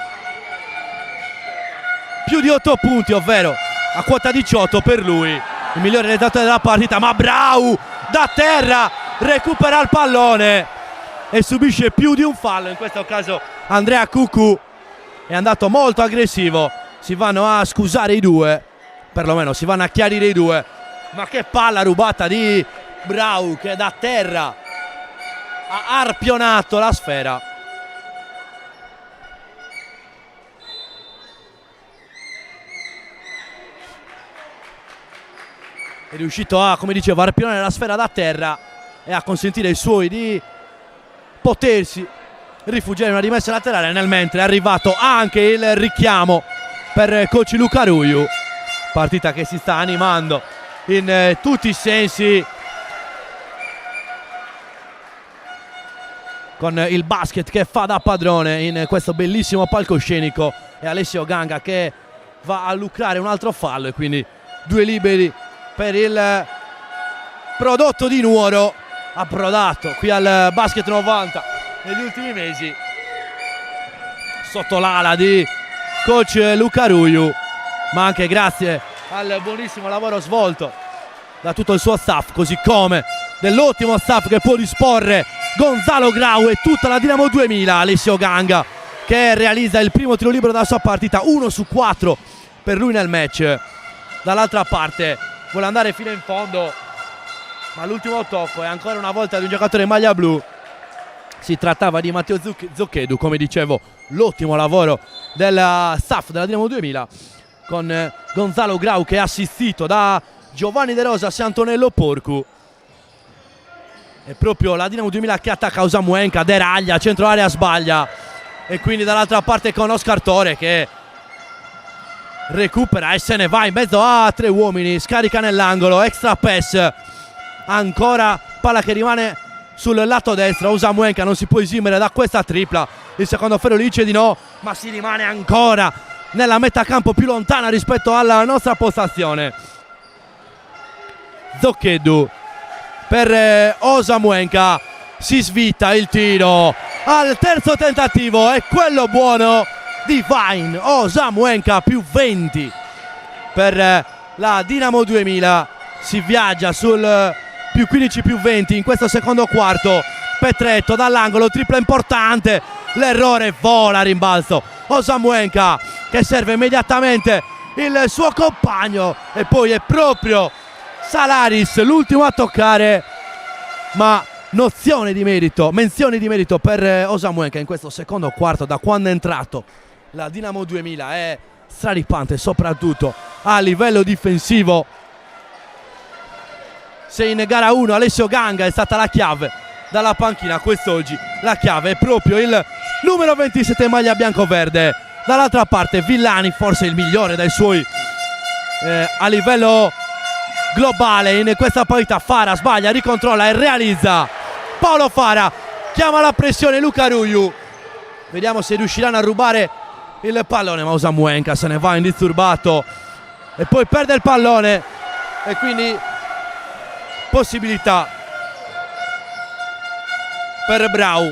più di 8 punti, ovvero a quota 18 per lui, il migliore realizzatore della partita. Ma Brau da terra recupera il pallone e subisce più di un fallo. In questo caso Andrea Cucu è andato molto aggressivo. Si vanno a scusare i due, perlomeno si vanno a chiarire i due. Ma che palla rubata di Brau, che da terra ha arpionato la sfera. È riuscito a, come dicevo, arpionare la sfera da terra e a consentire ai suoi di potersi rifugiare in una rimessa laterale. Nel mentre è arrivato anche il richiamo per coach Luca Ruiu. Partita che si sta animando in tutti i sensi, con il basket che fa da padrone in questo bellissimo palcoscenico, e Alessio Ganga che va a lucrare un altro fallo, e quindi 2 liberi per il prodotto di Nuoro, approdato qui al Basket 90 negli ultimi mesi sotto l'ala di coach Luca Ruiu, ma anche grazie al buonissimo lavoro svolto da tutto il suo staff, così come dell'ottimo staff che può disporre Gonzalo Grau e tutta la Dinamo 2000. Alessio Ganga che realizza il primo tiro libero della sua partita, 1 su 4 per lui nel match. Dall'altra parte vuole andare fino in fondo, ma l'ultimo tocco è ancora una volta di un giocatore in maglia blu. Si trattava di Matteo Zocchedu, come dicevo, l'ottimo lavoro del staff della Dinamo 2000, con Gonzalo Grau che è assistito da Giovanni De Rosas e Antonello Porcu. È proprio la Dinamo 2000 che attacca Osamuenka, deraglia, centro area sbaglia, e quindi dall'altra parte con Oscar Tore che recupera e se ne va in mezzo a 3 uomini, scarica nell'angolo, extra pass, ancora palla che rimane sul lato destro. Osamuenka non si può esimere da questa tripla, il secondo ferro dice di no, ma si rimane ancora nella metà campo più lontana rispetto alla nostra postazione. Zocchedu per Osamuenka, si svita il tiro al terzo tentativo, è quello buono di Vine. Osamuenka più 20 per la Dinamo 2000, si viaggia sul più 15 più 20 in questo secondo quarto. Petretto dall'angolo, tripla importante, l'errore, vola a rimbalzo. Osamuenka che serve immediatamente il suo compagno e poi è proprio Salaris l'ultimo a toccare, ma menzioni di merito per Osamuenka in questo secondo quarto. Da quando è entrato la Dinamo 2000 è straripante, soprattutto a livello difensivo. Se in gara 1 Alessio Ganga è stata la chiave dalla panchina, quest'oggi la chiave è proprio il numero 27 maglia bianco-verde. Dall'altra parte Villani, forse il migliore dai suoi a livello globale in questa partita. Fara sbaglia, ricontrolla e realizza. Paolo Fara chiama la pressione Luca Ruiu, vediamo se riusciranno a rubare il pallone, ma Osamuenka se ne va indisturbato e poi perde il pallone e quindi possibilità per Brau.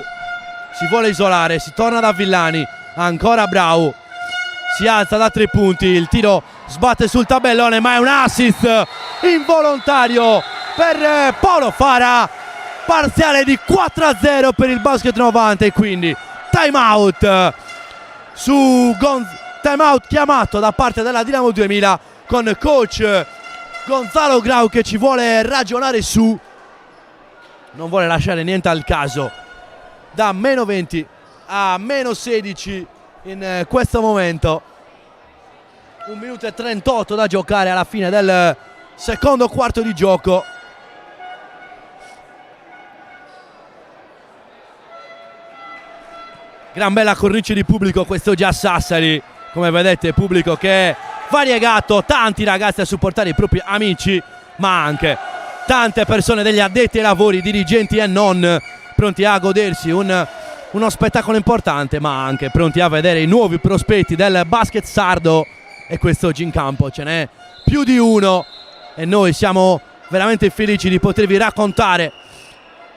Si vuole isolare, si torna da Villani, ancora Brau, si alza da 3 punti, il tiro sbatte sul tabellone ma è un assist involontario per Paolo Fara. Parziale di 4-0 per il Basket 90 e quindi timeout timeout chiamato da parte della Dinamo 2000 con coach Gonzalo Grau che ci vuole ragionare su, non vuole lasciare niente al caso. Da meno 20 a meno 16 in questo momento, 1 minuto e 38 da giocare alla fine del secondo quarto di gioco. Gran bella cornice di pubblico quest'oggi a Sassari, come vedete pubblico che è variegato, tanti ragazzi a supportare i propri amici, ma anche tante persone degli addetti ai lavori, dirigenti e non, pronti a godersi uno spettacolo importante, ma anche pronti a vedere i nuovi prospetti del basket sardo. E quest'oggi in campo ce n'è più di uno e noi siamo veramente felici di potervi raccontare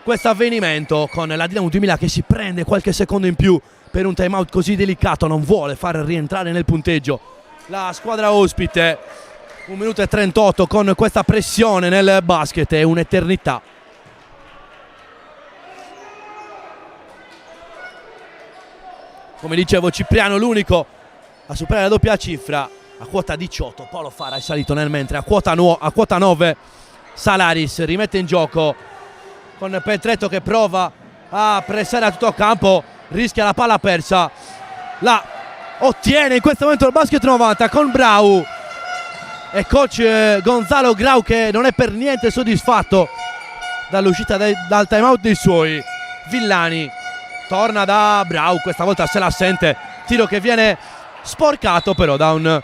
questo avvenimento con la Dinamo 2000 che si prende qualche secondo in più per un timeout così delicato, non vuole far rientrare nel punteggio la squadra ospite. 1 minuto e 38 con questa pressione nel basket è un'eternità. Come dicevo, Cipriano l'unico a superare la doppia cifra a quota 18. Paolo Fara è salito nel mentre a quota 9 Salaris rimette in gioco con Petretto che prova a pressare a tutto campo, rischia la palla persa, la ottiene in questo momento il Basket 90 con Brau e coach Gonzalo Grau che non è per niente soddisfatto dall'uscita dal timeout dei suoi. Villani torna da Brau, questa volta se la sente, tiro che viene sporcato però da un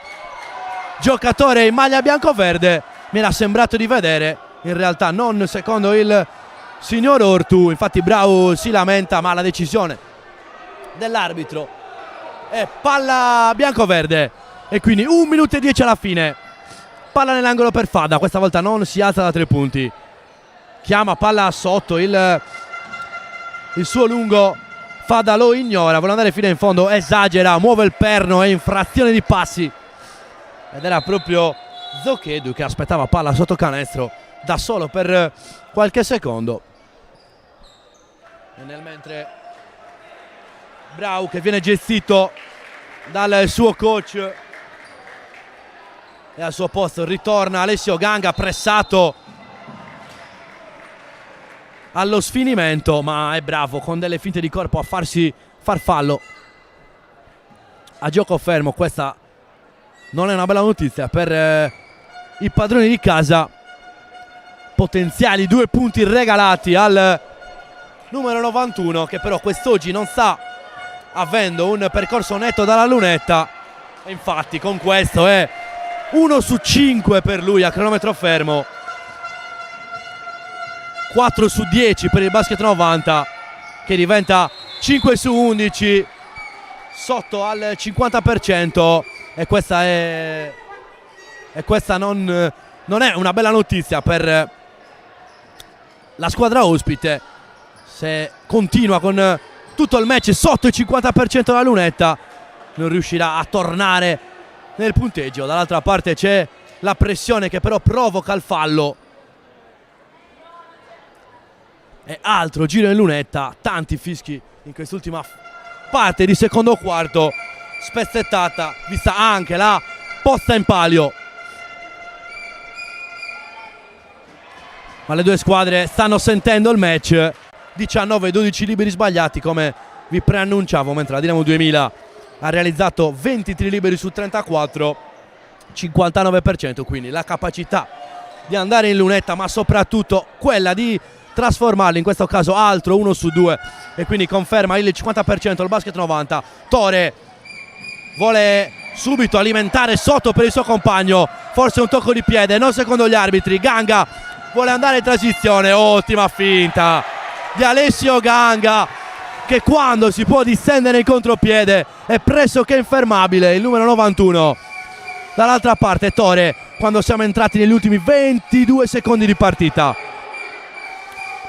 giocatore in maglia bianco-verde, mi era sembrato di vedere, in realtà non secondo il signor Ortu. Infatti Brau si lamenta, ma la decisione dell'arbitro è palla bianco-verde e quindi 1 minuto e 10 alla fine. Palla nell'angolo per Fada, questa volta non si alza da 3 punti, chiama palla sotto, il suo lungo Fada lo ignora, vuole andare fino in fondo, esagera, muove il perno, è infrazione di passi ed era proprio Zocchedu che aspettava palla sotto canestro da solo per qualche secondo. E nel mentre Brau che viene gestito dal suo coach e al suo posto ritorna Alessio Ganga, pressato allo sfinimento, ma è bravo con delle finte di corpo a farsi far fallo a gioco fermo. Questa non è una bella notizia per i padroni di casa. Potenziali 2 punti regalati al numero 91 che però quest'oggi non sta avendo un percorso netto dalla lunetta e infatti con questo è 1 su 5 per lui a cronometro fermo. 4 su 10 per il Basket 90, che diventa 5 su 11, sotto al 50%, e questa non è una bella notizia per la squadra ospite. Se continua con tutto il match sotto il 50% la lunetta, non riuscirà a tornare nel punteggio. Dall'altra parte c'è la pressione che però provoca il fallo, e altro giro in lunetta, tanti fischi in quest'ultima parte di secondo quarto, spezzettata, vista anche la posta in palio. Ma le due squadre stanno sentendo il match. 19-12 liberi sbagliati, come vi preannunciavo, mentre la Dinamo 2000 ha realizzato 23 liberi su 34, 59%, quindi la capacità di andare in lunetta, ma soprattutto quella di trasformarli, in questo caso altro 1 su 2, e quindi conferma il 50% il Basket 90. Tore vuole subito alimentare sotto per il suo compagno, forse un tocco di piede, non secondo gli arbitri. Ganga vuole andare in transizione, ottima finta di Alessio Ganga, che quando si può distendere in contropiede è pressoché infermabile, il numero 91. Dall'altra parte Tore, quando siamo entrati negli ultimi 22 secondi di partita,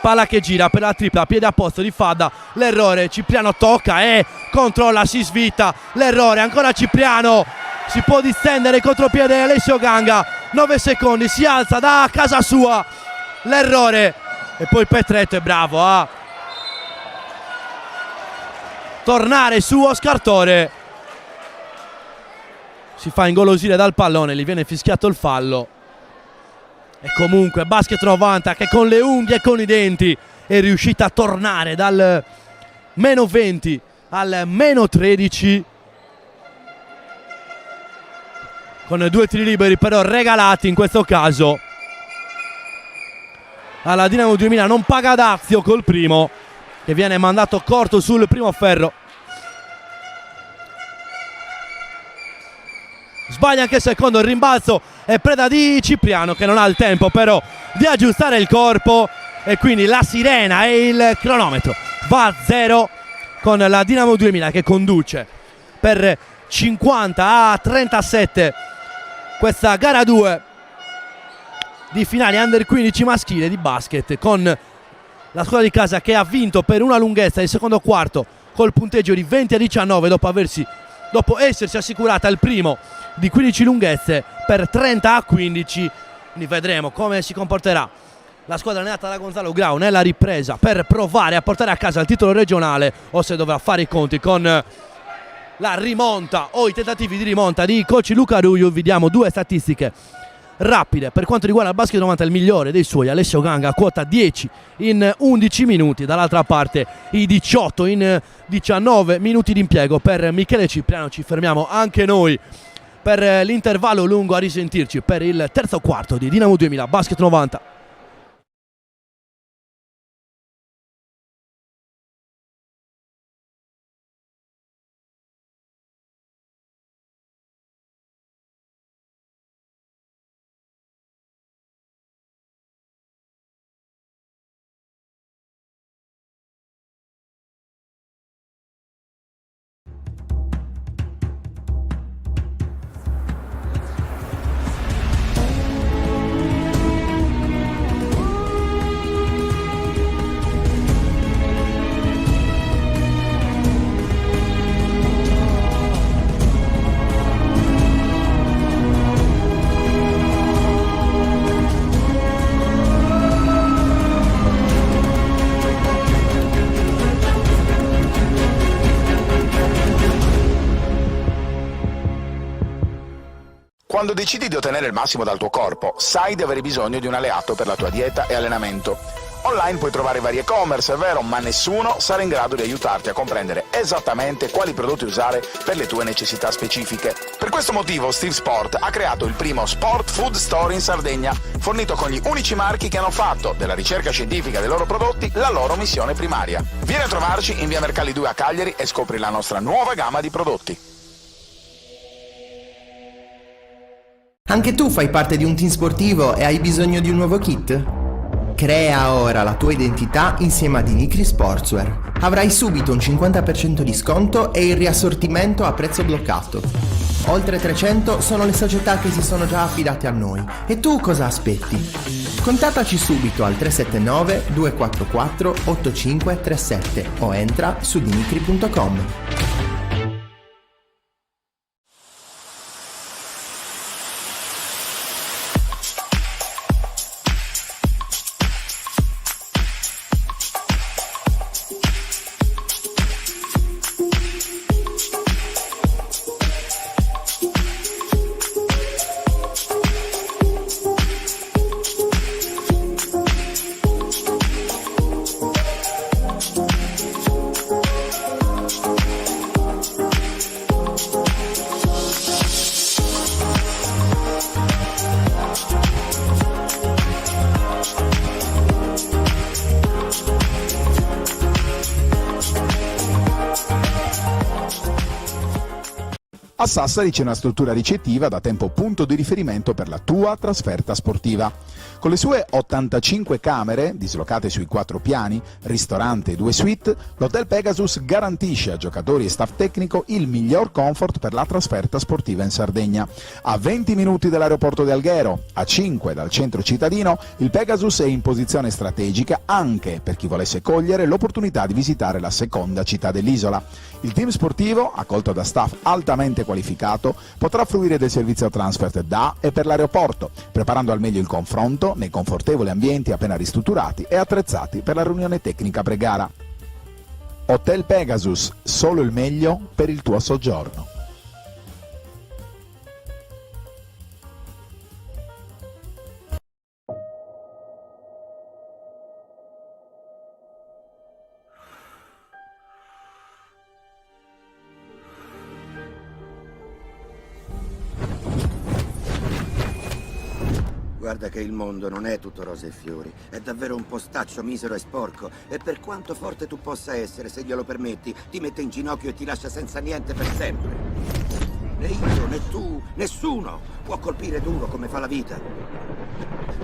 palla che gira per la tripla, piede a posto di Fadda, l'errore, Cipriano tocca e controlla, si svita, l'errore, ancora Cipriano, si può distendere in contropiede Alessio Ganga, 9 secondi, si alza da casa sua, l'errore, e poi Petretto è bravo a tornare su Oscar Tore, si fa ingolosire dal pallone, gli viene fischiato il fallo. E comunque Basket 90, che con le unghie e con i denti è riuscita a tornare dal meno 20 al meno 13, con 2 tiri liberi però regalati in questo caso alla Dinamo 2000. Non paga Dazio col primo, che viene mandato corto sul primo ferro. Sbaglia anche il secondo, il rimbalzo è preda di Cipriano, che non ha il tempo però di aggiustare il corpo, e quindi la sirena e il cronometro va a 0, con la Dinamo 2000 che conduce per 50-37 questa gara 2 di finale Under 15 maschile di basket, con la squadra di casa che ha vinto per una lunghezza il secondo quarto col punteggio di 20-19, dopo essersi assicurata il primo di 15 lunghezze per 30-15. Quindi vedremo come si comporterà la squadra allenata da Gonzalo Grau nella ripresa per provare a portare a casa il titolo regionale, o se dovrà fare i conti con la rimonta o i tentativi di rimonta di coach Luca Ruiu. Vediamo due statistiche rapide per quanto riguarda il Basket 90. Il migliore dei suoi, Alessio Ganga, quota 10 in 11 minuti. Dall'altra parte i 18 in 19 minuti di impiego per Michele Cipriano. Ci fermiamo anche noi per l'intervallo lungo, a risentirci per il terzo quarto di Dinamo 2000 Basket 90. Quando decidi di ottenere il massimo dal tuo corpo, sai di avere bisogno di un alleato per la tua dieta e allenamento. Online puoi trovare vari e-commerce, è vero, ma nessuno sarà in grado di aiutarti a comprendere esattamente quali prodotti usare per le tue necessità specifiche. Per questo motivo Steve Sport ha creato il primo Sport Food Store in Sardegna, fornito con gli unici marchi che hanno fatto della ricerca scientifica dei loro prodotti la loro missione primaria. Vieni a trovarci in via Mercalli 2 a Cagliari e scopri la nostra nuova gamma di prodotti. Anche tu fai parte di un team sportivo e hai bisogno di un nuovo kit? Crea ora la tua identità insieme a Dinicri Sportswear. Avrai subito un 50% di sconto e il riassortimento a prezzo bloccato. Oltre 300 sono le società che si sono già affidate a noi. E tu cosa aspetti? Contattaci subito al 379 244 8537 o entra su dinicri.com. A Sassari c'è una struttura ricettiva da tempo punto di riferimento per la tua trasferta sportiva. Con le sue 85 camere, dislocate sui 4 piani, ristorante e 2 suite, l'Hotel Pegasus garantisce a giocatori e staff tecnico il miglior comfort per la trasferta sportiva in Sardegna. A 20 minuti dall'aeroporto di Alghero, a 5 dal centro cittadino, il Pegasus è in posizione strategica anche per chi volesse cogliere l'opportunità di visitare la seconda città dell'isola. Il team sportivo, accolto da staff altamente qualificato, potrà fruire del servizio transfer da e per l'aeroporto, preparando al meglio il confronto nei confortevoli ambienti appena ristrutturati e attrezzati per la riunione tecnica pre-gara. Hotel Pegasus, solo il meglio per il tuo soggiorno. Guarda che il mondo non è tutto rose e fiori, è davvero un postaccio misero e sporco, e per quanto forte tu possa essere, se glielo permetti, ti mette in ginocchio e ti lascia senza niente per sempre. Né io, né tu, nessuno può colpire duro come fa la vita.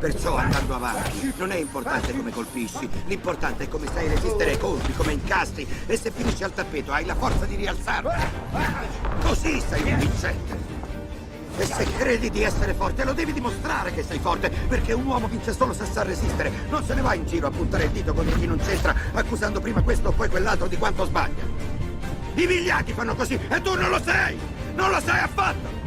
Perciò andando avanti, non è importante come colpisci, l'importante è come sai resistere ai colpi, come incastri, e se finisci al tappeto hai la forza di rialzarti. Così sei un vincente. E se credi di essere forte, lo devi dimostrare che sei forte, perché un uomo vince solo se sa resistere. Non se ne va in giro a puntare il dito contro chi non c'entra, accusando prima questo o poi quell'altro di quanto sbaglia. I vigliacchi fanno così e tu non lo sei! Non lo sei affatto!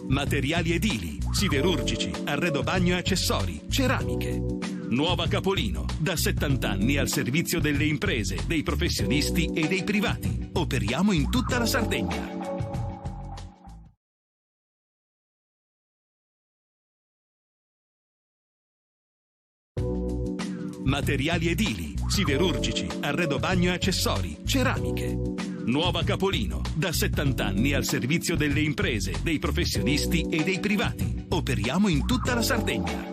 Materiali edili, siderurgici, arredo bagno e accessori, ceramiche. Nuova Capolino, da 70 anni al servizio delle imprese, dei professionisti e dei privati. Operiamo in tutta la Sardegna. Materiali edili, siderurgici, arredo bagno e accessori, ceramiche. Nuova Capolino, da 70 anni al servizio delle imprese, dei professionisti e dei privati. Operiamo in tutta la Sardegna.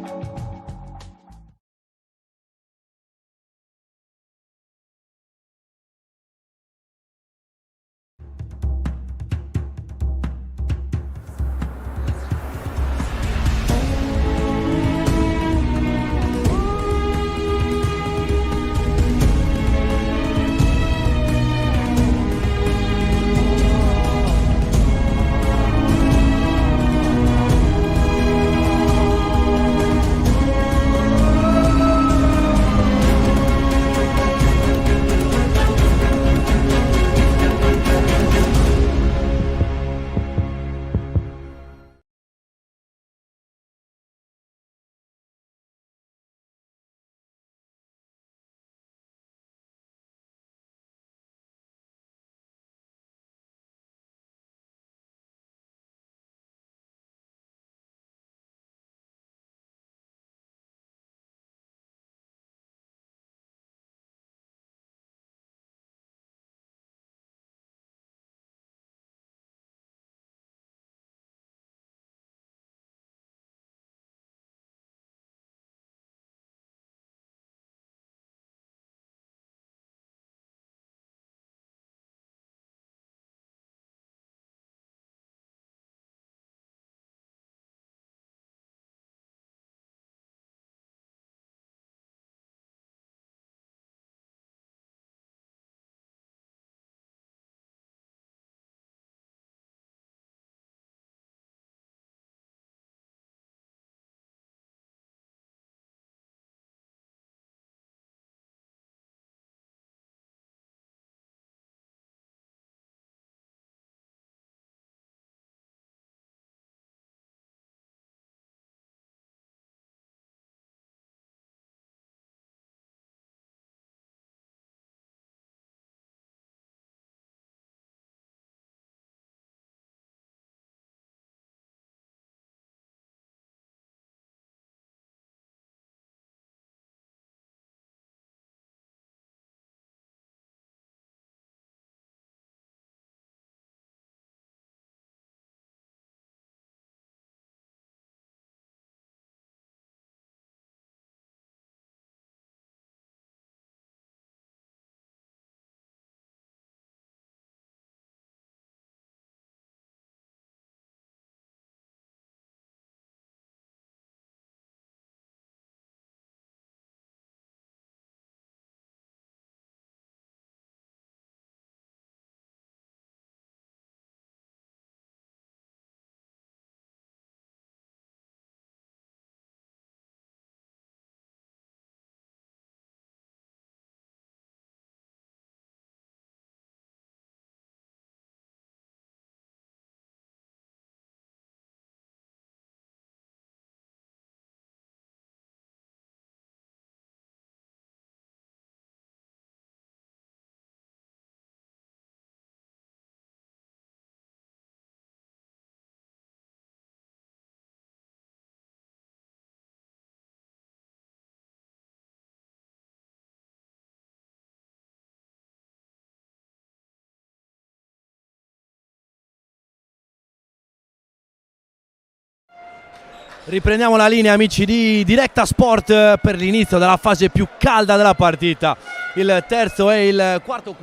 Riprendiamo la linea, amici di Directa Sport, per l'inizio della fase più calda della partita, il terzo e il quarto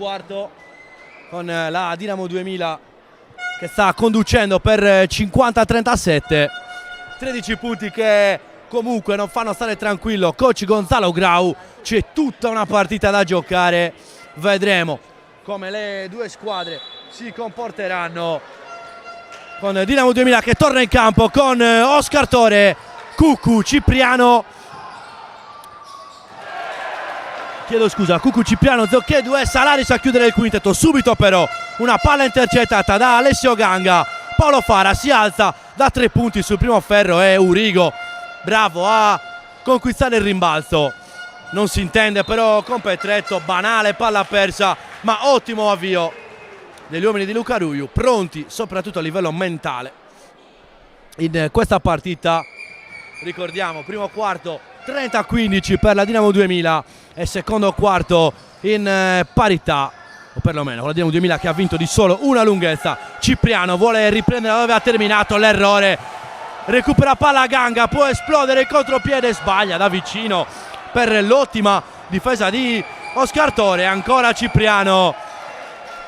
con la Dinamo 2000 che sta conducendo per 50-37, 13 punti che comunque non fanno stare tranquillo coach Gonzalo Grau. C'è tutta una partita da giocare, vedremo come le due squadre si comporteranno, con Dinamo 2000 che torna in campo con Oscar Tore, Cucu Cipriano, Zocchedu e Salaris a chiudere il quintetto. Subito però una palla intercettata da Alessio Ganga, Paolo Fara si alza da 3 punti sul primo ferro e Urigo bravo a conquistare il rimbalzo, non si intende però con Petretto, banale palla persa, ma ottimo avvio degli uomini di Luca Ruiu, pronti soprattutto a livello mentale in questa partita. Ricordiamo, primo quarto 30-15 per la Dinamo 2000 e secondo quarto in parità, o perlomeno con la Dinamo 2000 che ha vinto di solo una lunghezza. Cipriano vuole riprendere dove ha terminato, l'errore, recupera palla Ganga, può esplodere il contropiede, sbaglia da vicino per l'ottima difesa di Oscar Tore. Ancora Cipriano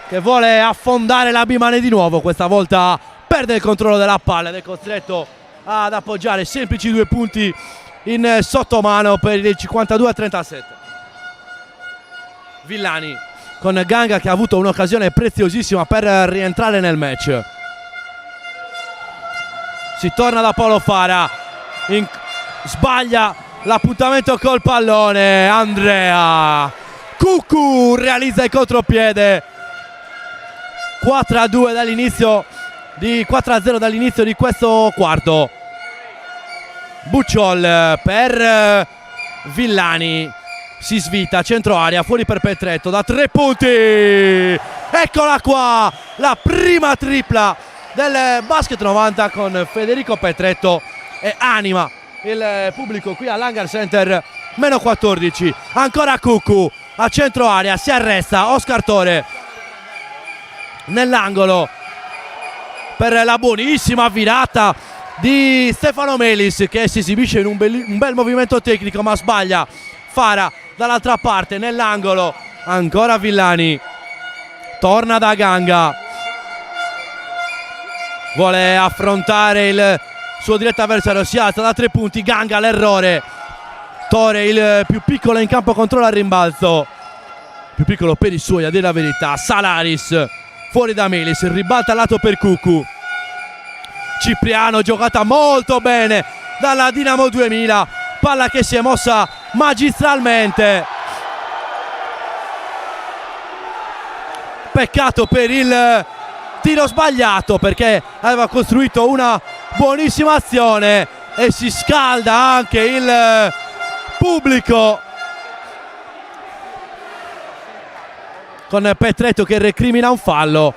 che vuole affondare la Bimane di nuovo, questa volta perde il controllo della palla ed è costretto ad appoggiare semplici 2 punti in sottomano per il 52-37. Villani con Ganga che ha avuto un'occasione preziosissima per rientrare nel match. Si torna da Paolo Fara, sbaglia l'appuntamento col pallone, Andrea Cucu realizza il contropiede. 4-2 dall'inizio 4-0 dall'inizio di questo quarto. Bucciol per Villani, si svita, centro area, fuori per Petretto da 3 punti. Eccola qua, la prima tripla del Basket 90 con Federico Petretto e anima il pubblico qui all'Hangar Center. Meno 14, ancora Cucu a centro area, si arresta Oscar Tore nell'angolo per la buonissima virata di Stefano Melis che si esibisce in un bel movimento tecnico, ma sbaglia. Fara dall'altra parte nell'angolo, ancora Villani, torna da Ganga, vuole affrontare il suo diretto avversario, si alza da 3 punti, Ganga l'errore, Tore il più piccolo in campo controlla il rimbalzo, più piccolo per i suoi a dire la verità. Salaris fuori da Melis, ribalta al lato per Cucu. Cipriano, giocata molto bene dalla Dinamo 2000, palla che si è mossa magistralmente. Peccato per il tiro sbagliato, perché aveva costruito una buonissima azione e si scalda anche il pubblico con Petretto che recrimina un fallo.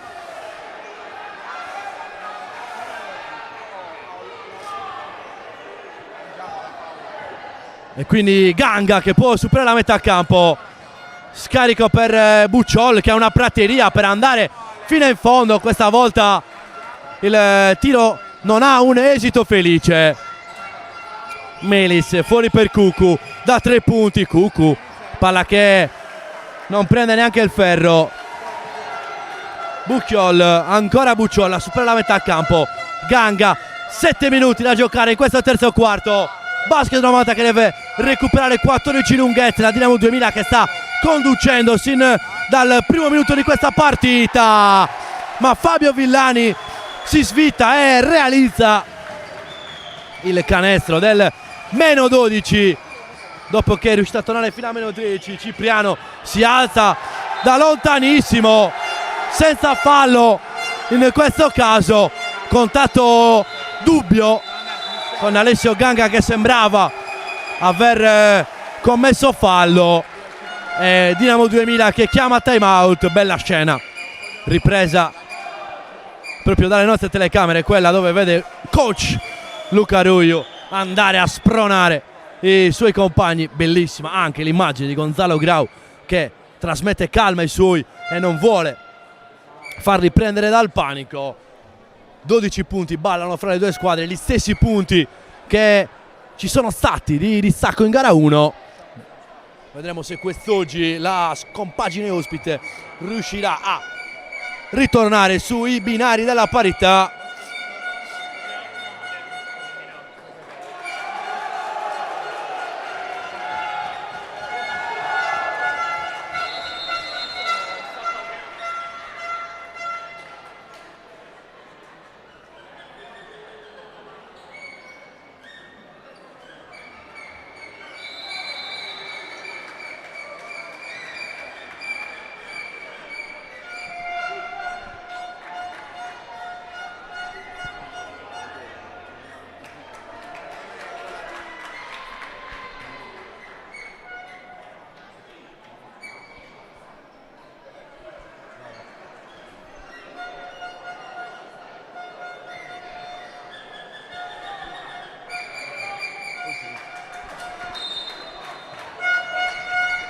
E quindi Ganga che può superare la metà campo. Scarico per Bucciol che ha una prateria per andare fino in fondo. Questa volta il tiro non ha un esito felice. Melis fuori per Cucu da 3 punti. Cucu, palla che non prende neanche il ferro. Bucciol, ancora Bucciol a superare la metà campo. Ganga, 7 minuti da giocare in questo terzo quarto. Basket 90 che deve recuperare 14 lunghezze. La Dinamo 2000 che sta conducendo sin dal primo minuto di questa partita, ma Fabio Villani si svita e realizza il canestro del meno 12 dopo che è riuscito a tornare fino a meno 13. Cipriano si alza da lontanissimo senza fallo in questo caso, contatto dubbio con Alessio Ganga che sembrava aver commesso fallo. Dinamo 2000 che chiama time out. Bella scena ripresa proprio dalle nostre telecamere, quella dove vede coach Luca Ruiu andare a spronare i suoi compagni. Bellissima anche l'immagine di Gonzalo Grau che trasmette calma ai suoi e non vuole farli prendere dal panico. 12 punti ballano fra le due squadre, gli stessi punti che ci sono stati di distacco in gara 1. Vedremo se quest'oggi la compagine ospite riuscirà a ritornare sui binari della parità.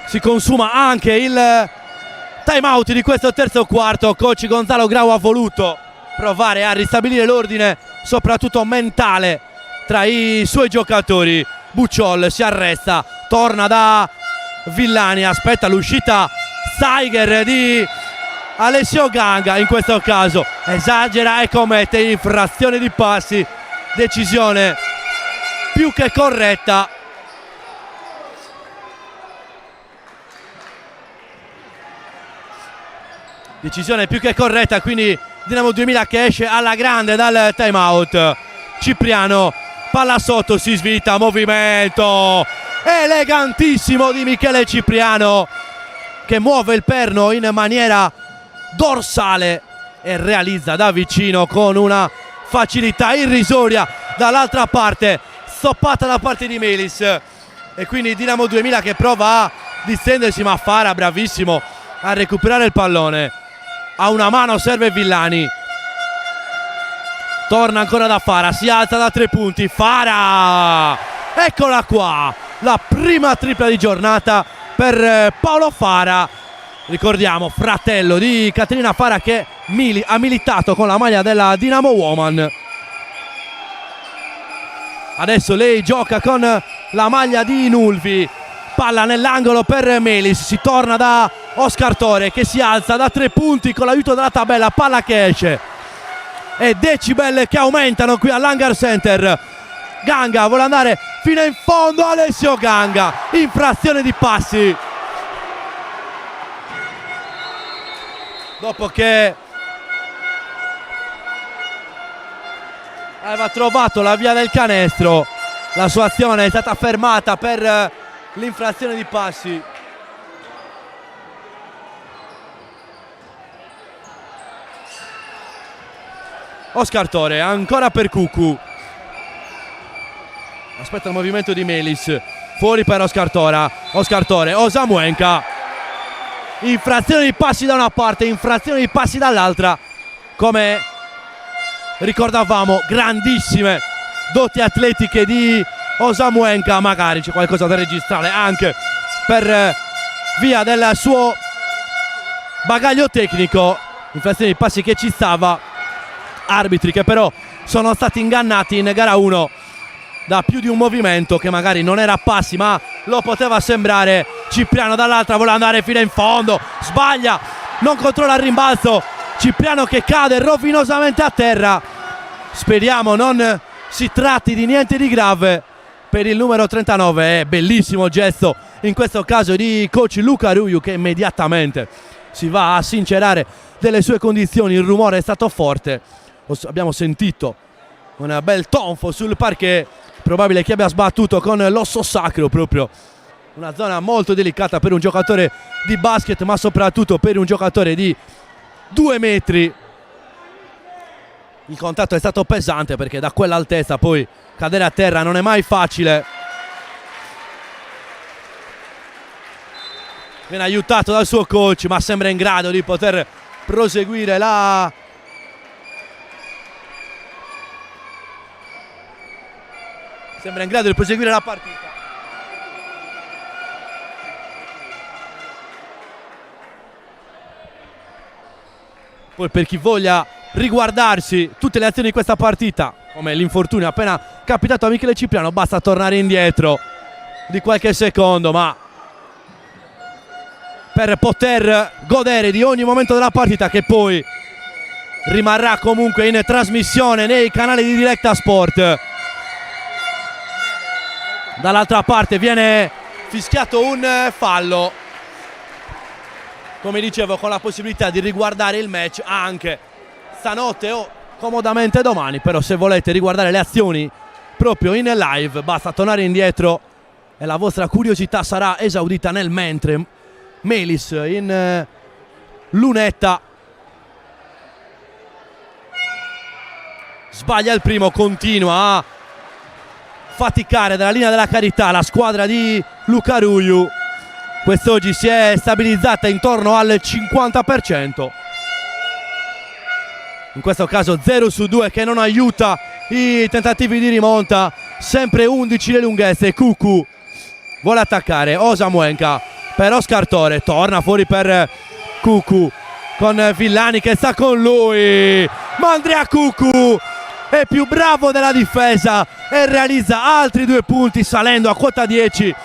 Si consuma anche il time out di questo terzo quarto. Coach Gonzalo Grau ha voluto provare a ristabilire l'ordine, soprattutto mentale, tra i suoi giocatori. Bucciol si arresta, torna da Villani, aspetta l'uscita Steiger di Alessio Ganga. In questo caso esagera e commette infrazione di passi, decisione più che corretta. Decisione più che corretta, quindi Dinamo 2000 che esce alla grande dal time out. Cipriano, palla sotto, si svita, movimento elegantissimo di Michele Cipriano che muove il perno in maniera dorsale e realizza da vicino con una facilità irrisoria. Dall'altra parte stoppata da parte di Melis e quindi Dinamo 2000 che prova a distendersi, ma Fara bravissimo a recuperare il pallone. A una mano serve Villani, torna ancora da Fara, si alza da 3 punti. Fara, eccola qua, la prima tripla di giornata per Paolo Fara, ricordiamo fratello di Caterina Fara che ha militato con la maglia della Dinamo Woman. Adesso lei gioca con la maglia di Nulvi, palla nell'angolo per Melis, si torna da Oscar Tore che si alza da 3 punti con l'aiuto della tabella, palla che esce e decibel che aumentano qui all'Hangar Center. Ganga vuole andare fino in fondo, Alessio Ganga, infrazione di passi dopo che aveva trovato la via del canestro. La sua azione è stata fermata per l'infrazione di passi. Oscar Tore ancora per Cucu, aspetta il movimento di Melis, fuori per Oscar Tore, Osamuenka, infrazione di passi da una parte, infrazione di passi dall'altra. Come ricordavamo, grandissime doti atletiche di Osamuenka, magari c'è qualcosa da registrare anche per via del suo bagaglio tecnico. Infrazione di passi che ci stava, arbitri che però sono stati ingannati in gara 1 da più di un movimento che magari non era a passi ma lo poteva sembrare. Cipriano dall'altra vuole andare fino in fondo, sbaglia, non controlla il rimbalzo. Cipriano che cade rovinosamente a terra. Speriamo non si tratti di niente di grave per il numero 39. Bellissimo gesto in questo caso di coach Luca Ruiu che immediatamente si va a sincerare delle sue condizioni. Il rumore è stato forte, abbiamo sentito un bel tonfo sul parquet, probabile che abbia sbattuto con l'osso sacro, proprio una zona molto delicata per un giocatore di basket ma soprattutto per un giocatore di 2 metri. Il contatto è stato pesante perché da quell'altezza poi cadere a terra non è mai facile. Viene aiutato dal suo coach ma sembra in grado di poter proseguire la partita. Poi per chi voglia riguardarsi tutte le azioni di questa partita, come l'infortunio appena capitato a Michele Cipriano, basta tornare indietro di qualche secondo, ma per poter godere di ogni momento della partita, che poi rimarrà comunque in trasmissione nei canali di Directa Sport. Dall'altra parte viene fischiato un fallo, come dicevo, con la possibilità di riguardare il match anche stanotte o comodamente domani, però se volete riguardare le azioni proprio in live basta tornare indietro e la vostra curiosità sarà esaudita nel mentre. Melis in lunetta, sbaglia il primo, continua a faticare dalla linea della carità la squadra di Luca Ruiu. Quest'oggi si è stabilizzata intorno al 50%. In questo caso 0 su 2 che non aiuta i tentativi di rimonta. Sempre 11 le lunghezze. Cucu vuole attaccare, Osamuenka per Oscar Tore, torna fuori per Cucu con Villani che sta con lui, ma Andrea Cucu è più bravo della difesa e realizza altri 2 punti salendo a quota 10.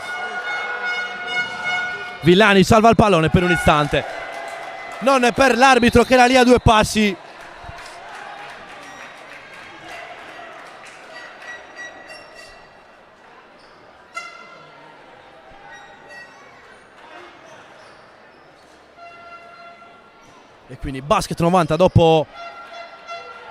Villani salva il pallone per un istante, non per l'arbitro che era lì a 2 passi. E quindi Basket 90, dopo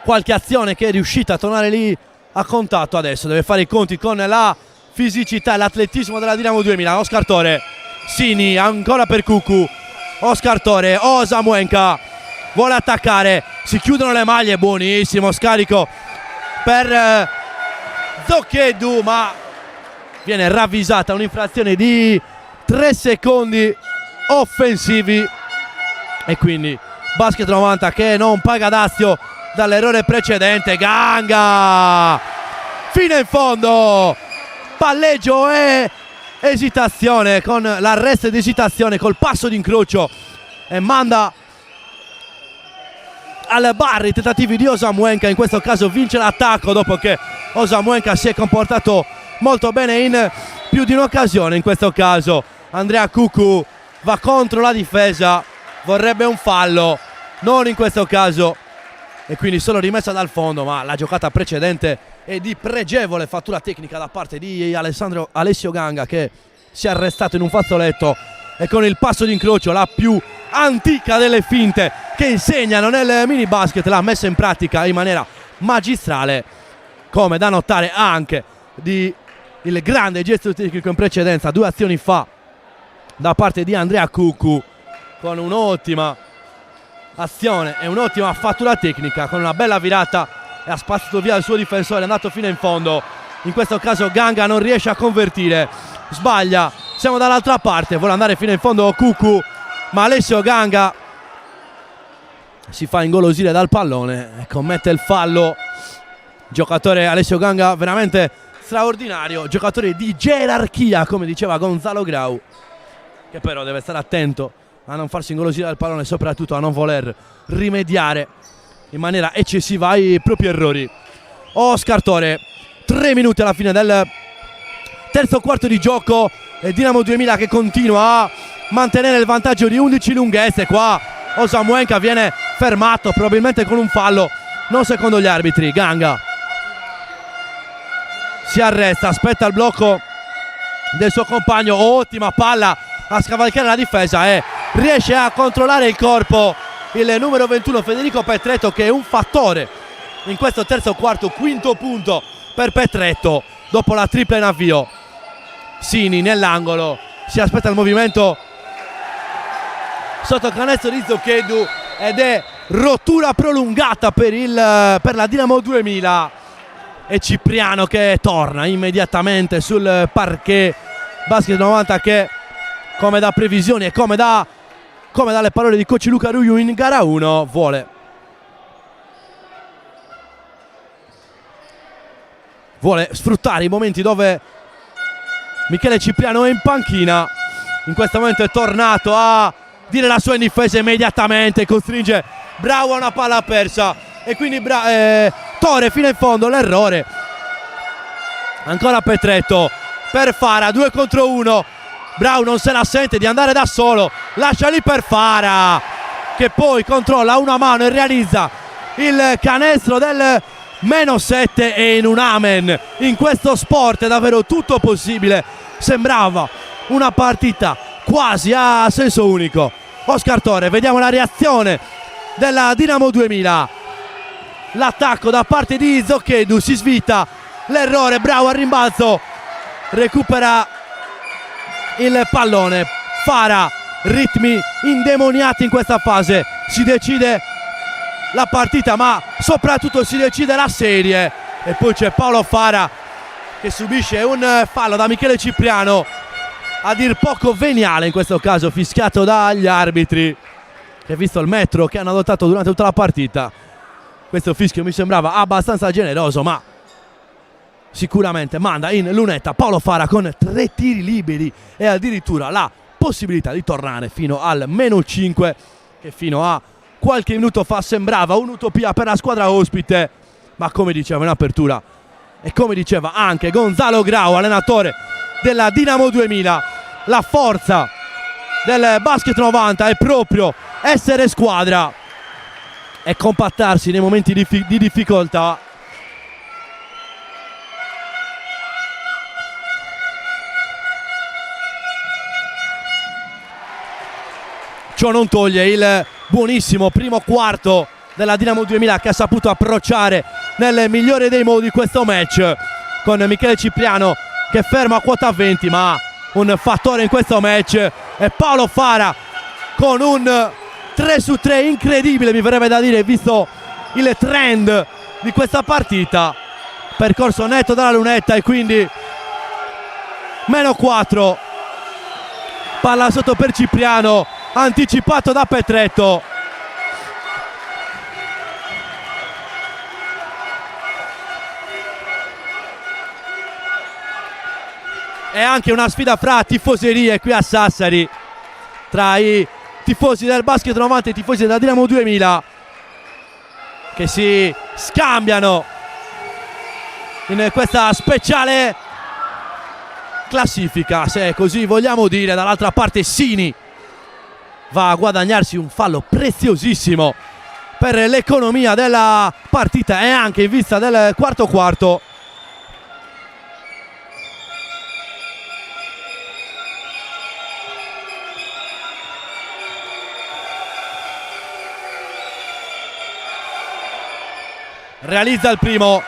qualche azione che è riuscita a tornare lì a contatto, adesso deve fare i conti con la fisicità e l'atletismo della Dinamo 2000. Oscar Tore, Sini ancora per Cucu, Oscar Tore, Osamuenka vuole attaccare, si chiudono le maglie, buonissimo scarico per Zocchedu, ma viene ravvisata un'infrazione di 3 secondi offensivi e quindi Basket 90 che non paga dazio dall'errore precedente. Ganga fino in fondo, palleggio e esitazione, con l'arresto ed esitazione col passo d'incrocio, e manda al bar i tentativi di Osamuenka. In questo caso vince l'attacco dopo che Osamuenka si è comportato molto bene in più di un'occasione. In questo caso Andrea Cucu va contro la difesa, vorrebbe un fallo, non in questo caso, e quindi solo rimessa dal fondo, ma la giocata precedente è di pregevole fattura tecnica da parte di Alessio Ganga, che si è arrestato in un fazzoletto e con il passo d'incrocio, la più antica delle finte che insegnano nel mini basket, l'ha messa in pratica in maniera magistrale, come da notare anche di il grande gesto tecnico in precedenza 2 azioni fa da parte di Andrea Cucu, con un'ottima azione e un'ottima fattura tecnica, con una bella virata, e ha spazzato via il suo difensore, è andato fino in fondo. In questo caso Ganga non riesce a convertire, sbaglia, siamo dall'altra parte, vuole andare fino in fondo Cucu, ma Alessio Ganga si fa ingolosire dal pallone e commette il fallo. Giocatore Alessio Ganga veramente straordinario, giocatore di gerarchia, come diceva Gonzalo Grau, che però deve stare attento a non farsi ingolosire dal pallone e soprattutto a non voler rimediare in maniera eccessiva ai propri errori. Oscar Tore, 3 minuti alla fine del terzo quarto di gioco, e Dinamo 2000 che continua a mantenere il vantaggio di 11 lunghezze. Qua Osamuenka viene fermato probabilmente con un fallo, non secondo gli arbitri. Ganga si arresta, aspetta il blocco del suo compagno, ottima palla a scavalcare la difesa e riesce a controllare il corpo il numero 21 Federico Petretto, che è un fattore in questo terzo quarto. 5° punto per Petretto dopo la tripla in avvio. Sini nell'angolo, si aspetta il movimento sotto canestro di Zocchedu ed è rottura prolungata per la Dinamo 2000, e Cipriano che torna immediatamente sul parquet. Basket 90 che, come da previsioni e come dalle parole di coach Luca Ruiu in gara 1, vuole sfruttare i momenti dove Michele Cipriano è in panchina. In questo momento è tornato a dire la sua in difesa immediatamente, costringe Bravo a una palla persa, e quindi Tore fino in fondo, l'errore. Ancora Petretto per Fara, 2 contro 1. Brau non se la sente di andare da solo, lascia lì per Fara, che poi controlla a una mano e realizza il canestro del -7. E in un amen, in questo sport è davvero tutto possibile. Sembrava una partita quasi a senso unico. Oscar Tore, vediamo la reazione della Dinamo 2000. L'attacco da parte di Zocchedu, si svita l'errore, Brau al rimbalzo, recupera il pallone. Fara, ritmi indemoniati in questa fase, si decide la partita ma soprattutto si decide la serie. E poi c'è Paolo Fara che subisce un fallo da Michele Cipriano, a dir poco veniale in questo caso, fischiato dagli arbitri, che visto il metro che hanno adottato durante tutta la partita, questo fischio mi sembrava abbastanza generoso, ma sicuramente manda in lunetta Paolo Fara con 3 tiri liberi e addirittura la possibilità di tornare fino al -5, che fino a qualche minuto fa sembrava un'utopia per la squadra ospite. Ma come diceva in apertura e come diceva anche Gonzalo Grau, allenatore della Dinamo 2000, la forza del basket 90 è proprio essere squadra e compattarsi nei momenti di difficoltà. Ciò non toglie il buonissimo primo quarto della Dinamo 2000, che ha saputo approcciare nel migliore dei modi questo match, con Michele Cipriano che ferma a quota 20, ma un fattore in questo match è Paolo Fara con un 3 su 3 incredibile, mi verrebbe da dire, visto il trend di questa partita. Percorso netto dalla lunetta e quindi -4. Palla sotto per Cipriano, anticipato da Petretto. È anche una sfida fra tifoserie qui a Sassari, tra i tifosi del basket 90 e i tifosi della Dinamo 2000, che si scambiano in questa speciale classifica, se così vogliamo dire. Dall'altra parte Sini va a guadagnarsi un fallo preziosissimo per l'economia della partita e anche in vista del quarto. Realizza il primo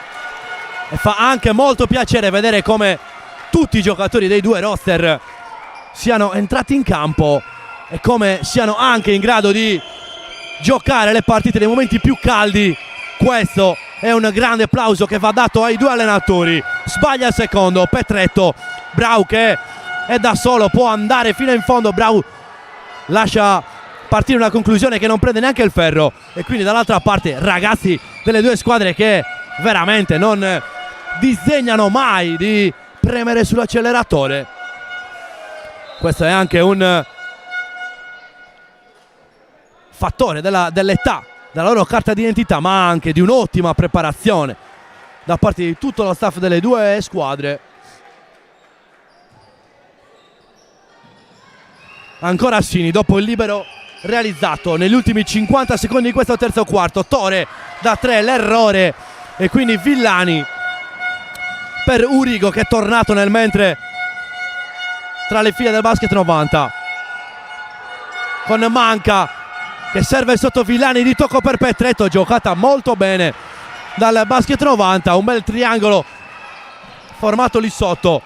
e fa anche molto piacere vedere come tutti i giocatori dei due roster siano entrati in campo e come siano anche in grado di giocare le partite nei momenti più caldi. Questo è un grande applauso che va dato ai due allenatori. Sbaglia il secondo Petretto, Brau che è da solo, può andare fino in fondo, Brau lascia partire una conclusione che non prende neanche il ferro. E quindi dall'altra parte ragazzi delle due squadre che veramente non disdegnano mai di premere sull'acceleratore. Questo è anche un fattore dell'età, della loro carta d'identità, ma anche di un'ottima preparazione da parte di tutto lo staff delle due squadre. Ancora Sini dopo il libero realizzato negli ultimi 50 secondi di questo terzo quarto. Tore da 3, l'errore, e quindi Villani per Urigo che è tornato nel mentre tra le file del basket 90, con Manca che serve sotto Villani, di tocco per Petretto, giocata molto bene dal basket 90, un bel triangolo formato lì sotto,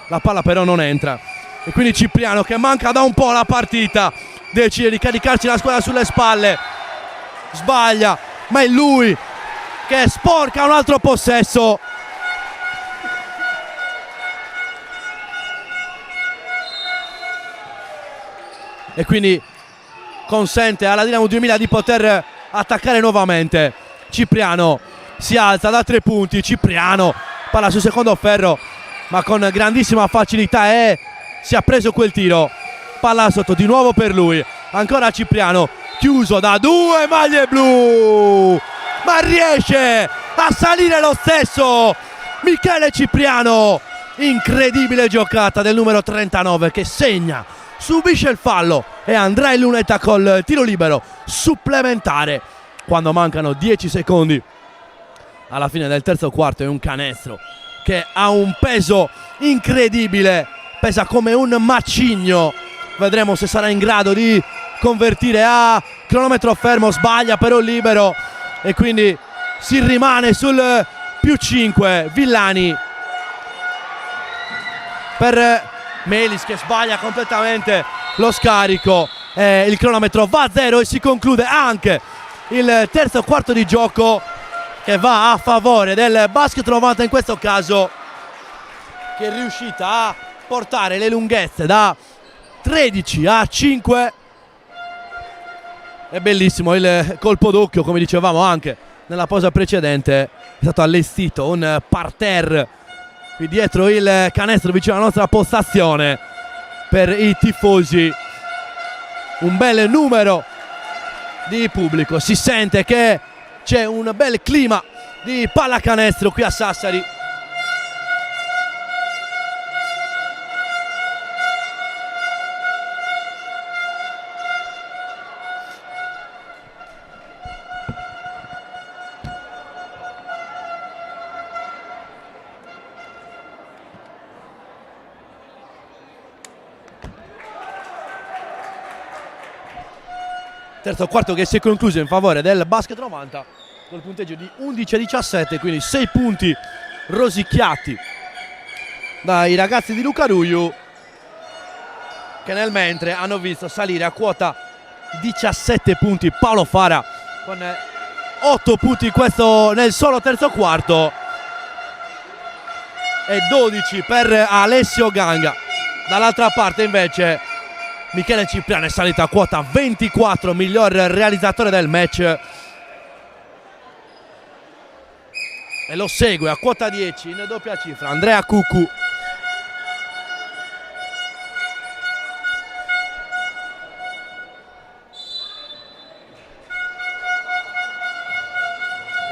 la palla però non entra e quindi Cipriano, che manca da un po' la partita, decide di caricarci la squadra sulle spalle, sbaglia, ma è lui che sporca un altro possesso. E quindi consente alla Dinamo 2000 di poter attaccare nuovamente. Cipriano si alza da 3 punti, Cipriano palla sul secondo ferro ma con grandissima facilità e si è preso quel tiro. Palla sotto di nuovo per lui, ancora Cipriano, chiuso da 2 maglie blu, ma riesce a salire lo stesso Michele Cipriano. Incredibile giocata del numero 39 che segna, subisce il fallo e andrà in lunetta col tiro libero supplementare quando mancano 10 secondi alla fine del terzo quarto. È un canestro che ha un peso incredibile, pesa come un macigno. Vedremo se sarà in grado di convertire a cronometro fermo. Sbaglia però il libero e quindi si rimane sul più 5. Villani per Melis che sbaglia completamente lo scarico. Il cronometro va a 0 e si conclude anche il terzo quarto di gioco, che va a favore del Basket 90 in questo caso, che è riuscita a portare le lunghezze da 13 a 5. È bellissimo il colpo d'occhio, come dicevamo anche nella pausa precedente. È stato allestito un parterre qui dietro il canestro vicino alla nostra postazione per i tifosi. Un bel numero di pubblico, si sente che c'è un bel clima di pallacanestro qui a Sassari. Terzo quarto che si è concluso in favore del Basket 90 col punteggio di 11-17, quindi 6 punti rosicchiati dai ragazzi di Luca Ruiu, che nel mentre hanno visto salire a quota 17 punti Paolo Fara con 8 punti questo nel solo terzo quarto e 12 per Alessio Ganga. Dall'altra parte invece Michele Cipriano è salito a quota 24, miglior realizzatore del match, e lo segue a quota 10 in doppia cifra Andrea Cuccu.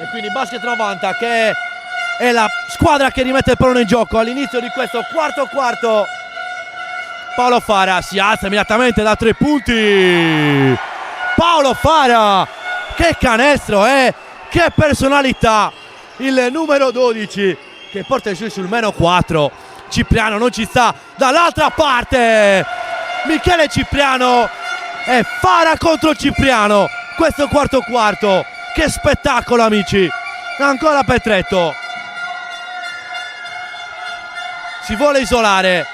E quindi Basket 90 che è la squadra che rimette il pallone in gioco all'inizio di questo quarto quarto. Paolo Fara si alza immediatamente da 3 punti. Paolo Fara, che canestro, che personalità, il numero 12 che porta i suoi sul meno 4. Cipriano non ci sta dall'altra parte. Michele Cipriano e Fara contro Cipriano. Questo quarto quarto, che spettacolo amici. Ancora Petretto, si vuole isolare.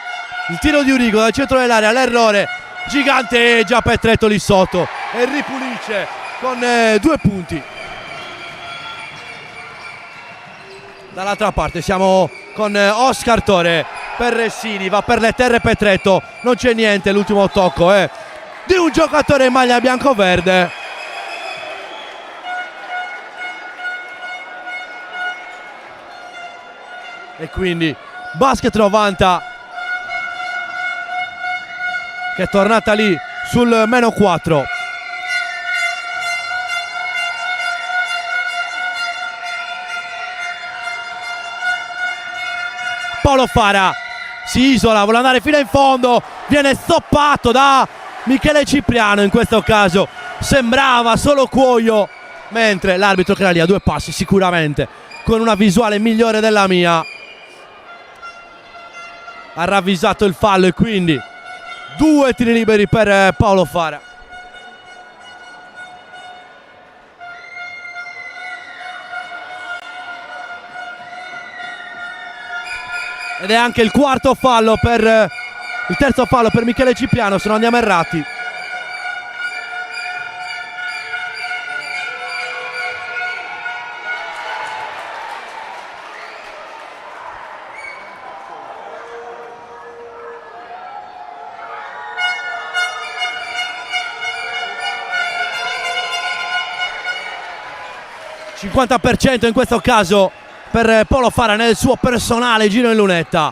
Il tiro di Urigo dal centro dell'area, l'errore, giganteggia Petretto lì sotto e ripulisce con 2 punti. Dall'altra parte siamo con Oscar Tore per Ressini, va per le terre Petretto, non c'è niente, l'ultimo tocco è di un giocatore in maglia bianco-verde. E quindi Basket 90 che è tornata lì sul meno 4. Paolo Fara si isola, vuole andare fino in fondo, viene stoppato da Michele Cipriano. In questo caso sembrava solo cuoio, mentre l'arbitro che era lì a 2 passi, sicuramente con una visuale migliore della mia, ha ravvisato il fallo e quindi 2 tiri liberi per Paolo Fara. Ed è anche il quarto fallo il terzo fallo per Michele Cipriano, se non andiamo errati. %50 in questo caso per Paolo Fara nel suo personale giro in lunetta.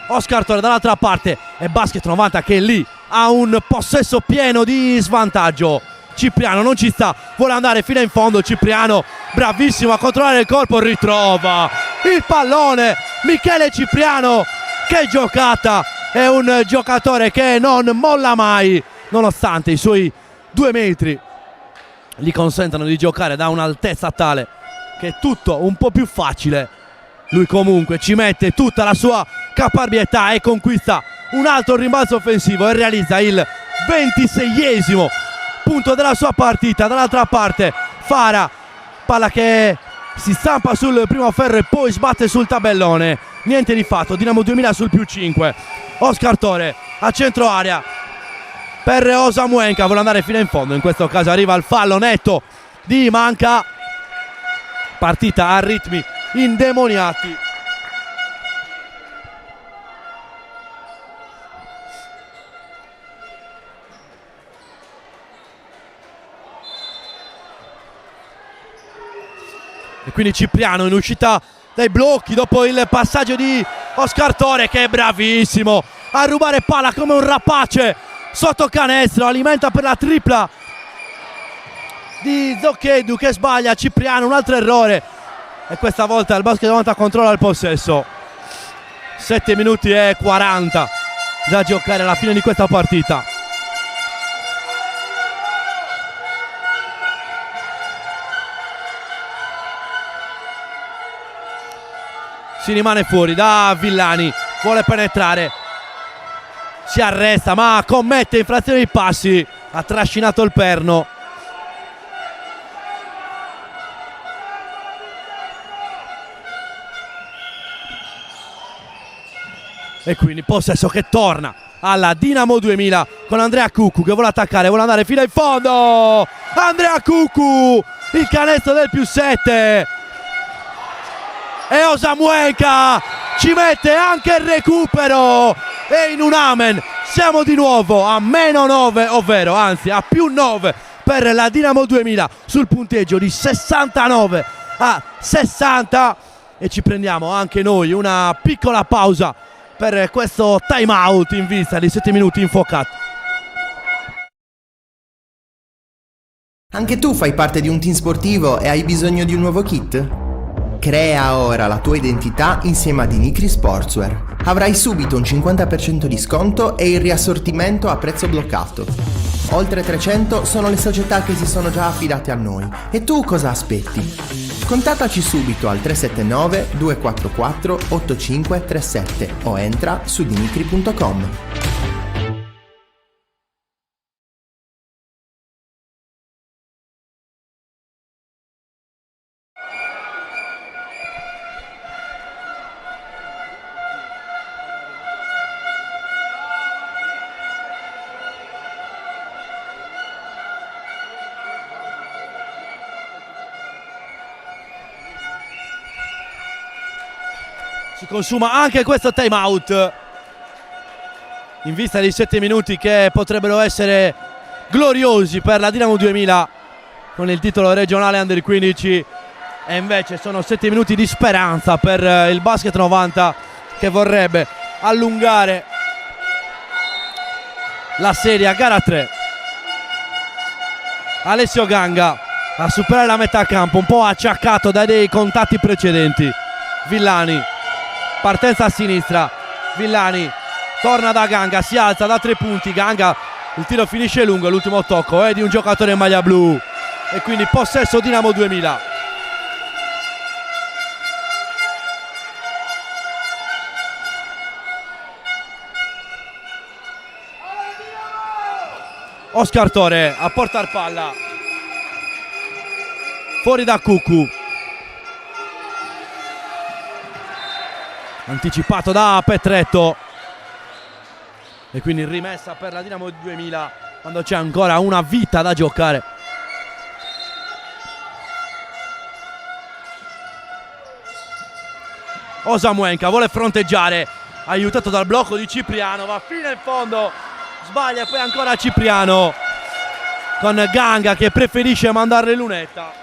Oscar Torre dall'altra parte e Basket 90 che lì ha un possesso pieno di svantaggio. Cipriano non ci sta, vuole andare fino in fondo. Cipriano bravissimo a controllare il colpo, ritrova il pallone Michele Cipriano. Che giocata, è un giocatore che non molla mai nonostante i suoi 2 metri gli consentono di giocare da un'altezza tale che è tutto un po' più facile. Lui comunque ci mette tutta la sua caparbietà e conquista un altro rimbalzo offensivo e realizza il 26esimo punto della sua partita. Dall'altra parte Fara, palla che si stampa sul primo ferro e poi sbatte sul tabellone. Niente di fatto, Dinamo 2000 sul +5. Oscar Tore a centro area per Osamuenka, vuole andare fino in fondo, in questo caso arriva il fallo netto di Manca. Partita a ritmi indemoniati. E quindi Cipriano in uscita dai blocchi dopo il passaggio di Oscar Tore, che è bravissimo a rubare palla come un rapace sotto canestro, alimenta per la tripla di Zocchedu che sbaglia. Cipriano, un altro errore e questa volta il Basket 90 controlla il possesso. 7 minuti e 40 da giocare alla fine di questa partita. Si rimane fuori da Villani, vuole penetrare, si arresta ma commette infrazione di passi, ha trascinato il perno. E quindi possesso che torna alla Dinamo 2000 con Andrea Cuccu che vuole attaccare, vuole andare fino in fondo. Andrea Cuccu, il canestro del +7. E Osamuenka ci mette anche il recupero e in un amen siamo di nuovo a -9, ovvero anzi a +9 per la Dinamo 2000 sul punteggio di 69-60 e ci prendiamo anche noi una piccola pausa per questo time out in vista di 7 minuti infuocati. Anche tu fai parte di un team sportivo e hai bisogno di un nuovo kit? Crea ora la tua identità insieme a Dinicri Sportswear. Avrai subito un 50% di sconto e il riassortimento a prezzo bloccato. Oltre 300 sono le società che si sono già affidate a noi. E tu cosa aspetti? Contattaci subito al 379 244 8537 o entra su dinicri.com. Si consuma anche questo time out in vista di 7 minuti che potrebbero essere gloriosi per la Dinamo 2000 con il titolo regionale Under 15 e invece sono 7 minuti di speranza per il Basket 90 che vorrebbe allungare la serie a gara 3. Alessio Ganga a superare la metà campo, un po' acciaccato dai dei contatti precedenti. Villani, partenza a sinistra, Villani torna da Ganga, si alza da 3 punti, Ganga, il tiro finisce lungo, l'ultimo tocco è di un giocatore in maglia blu e quindi possesso Dinamo 2000. Oscar Tore a portar palla fuori da Cuccu, anticipato da Petretto e quindi rimessa per la Dinamo 2000 quando c'è ancora una vita da giocare. Osamuenka vuole fronteggiare, aiutato dal blocco di Cipriano, va fino in fondo, sbaglia e poi ancora Cipriano con Ganga che preferisce mandarle lunetta.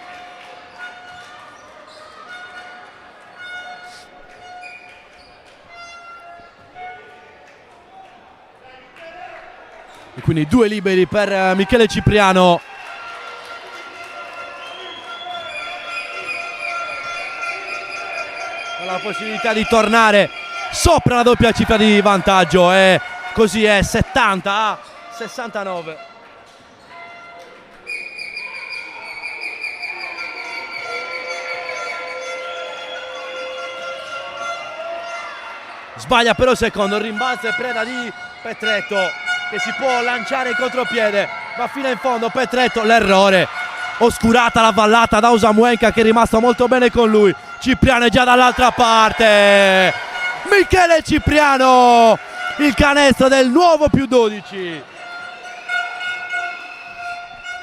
E quindi 2 liberi per Michele Cipriano. la possibilità di tornare sopra la doppia cifra di vantaggio e così è 70 a 69. Sbaglia però il secondo, rimbalzo e preda di Petretto che si può lanciare in contropiede, va fino in fondo Petretto, l'errore, oscurata la vallata da Osamuenka che è rimasto molto bene con lui. Cipriano è già dall'altra parte, Michele Cipriano, il canestro del nuovo +12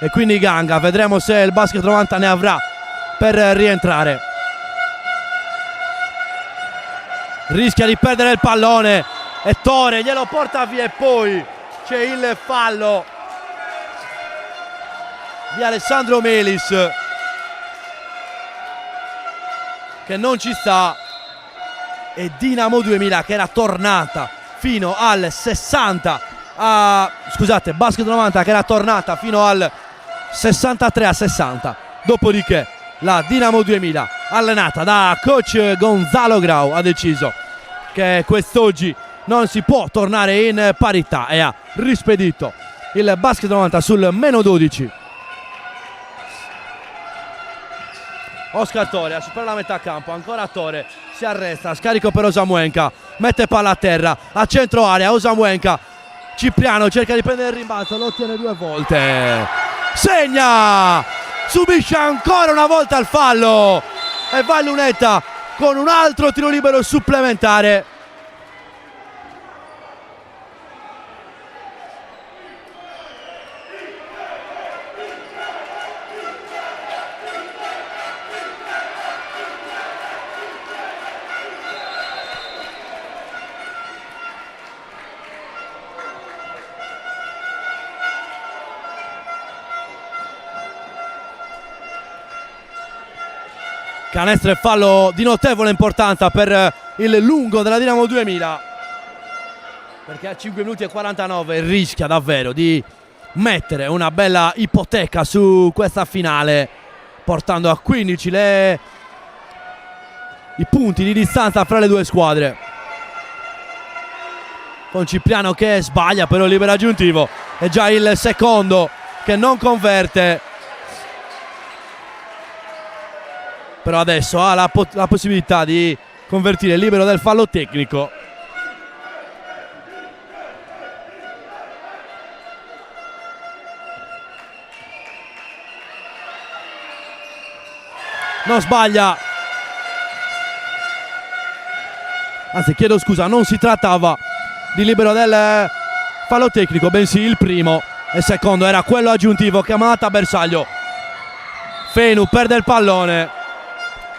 e quindi Ganga, vedremo se il Basket 90 ne avrà per rientrare. Rischia di perdere il pallone e Tore glielo porta via e poi c'è il fallo di Alessandro Melis che non ci sta, e Dinamo 2000 che era tornata fino al 60 scusate, Basket 90 che era tornata fino al 63 a 60. Dopodiché la Dinamo 2000 allenata da coach Gonzalo Grau ha deciso che quest'oggi non si può tornare in parità e ha rispedito il Basket 90 sul -12. Oscar Tore a superare la metà campo, ancora Tore, si arresta, scarico per Osamuenka, mette palla a terra, a centro area, Osamuenka, Cipriano cerca di prendere il rimbalzo, lo ottiene 2 volte, segna, subisce ancora una volta il fallo e va Lunetta con un altro tiro libero supplementare. Canestro e fallo di notevole importanza per il lungo della Dinamo 2000, perché a 5 minuti e 49 rischia davvero di mettere una bella ipoteca su questa finale, portando a 15 i punti di distanza fra le due squadre. Con Cipriano che sbaglia però libero aggiuntivo, è già il secondo che non converte. Però adesso ha la possibilità di convertire libero del fallo tecnico. Non sbaglia, anzi chiedo scusa, non si trattava di libero del fallo tecnico, bensì il primo, e il secondo era quello aggiuntivo che ha mandato a bersaglio. Fenu perde il pallone,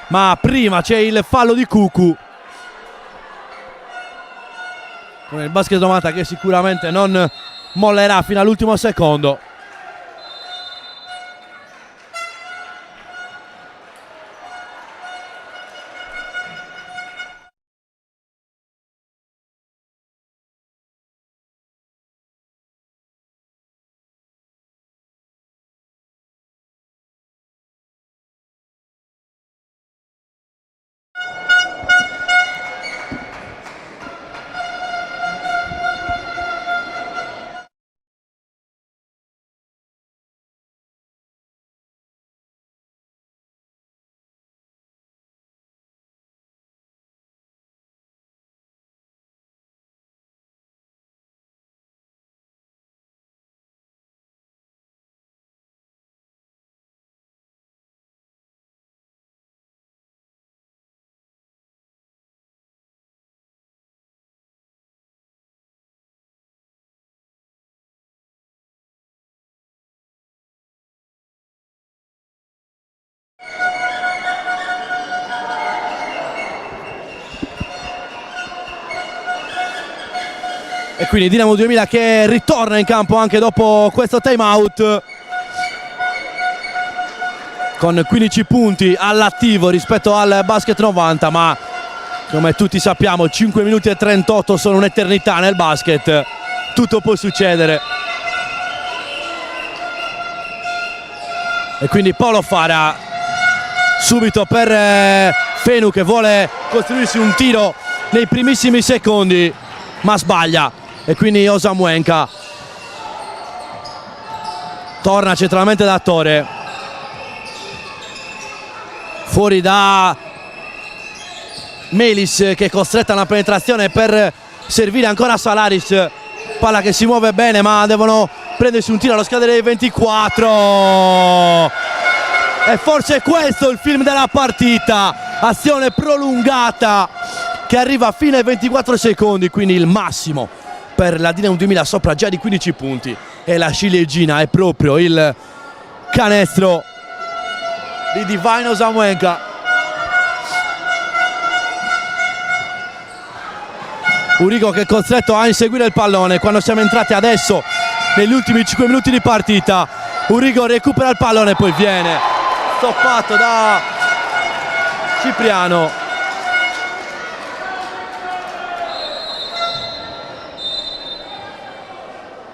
ma prima c'è il fallo di Cucu con il Basket 90 che sicuramente non mollerà fino all'ultimo secondo. E quindi Dinamo 2000 che ritorna in campo anche dopo questo time out con 15 punti all'attivo rispetto al Basket 90, ma come tutti sappiamo 5 minuti e 38 sono un'eternità nel basket, tutto può succedere. E quindi Paolo Fara subito per Fenu che vuole costruirsi un tiro nei primissimi secondi, ma sbaglia, e quindi Osamuenka torna centralmente da Tore, fuori da Melis che è costretta a una penetrazione per servire ancora Salaris, palla che si muove bene ma devono prendersi un tiro allo scadere dei 24, e forse è questo il film della partita, azione prolungata che arriva fino ai 24 secondi, quindi il massimo per la Dinamo 2000 sopra già di 15 punti, e la ciliegina è proprio il canestro di Divine Osamuenka. Urigo che è costretto a inseguire il pallone quando siamo entrati adesso negli ultimi 5 minuti di partita. Urigo recupera il pallone e poi viene stoppato da Cipriano.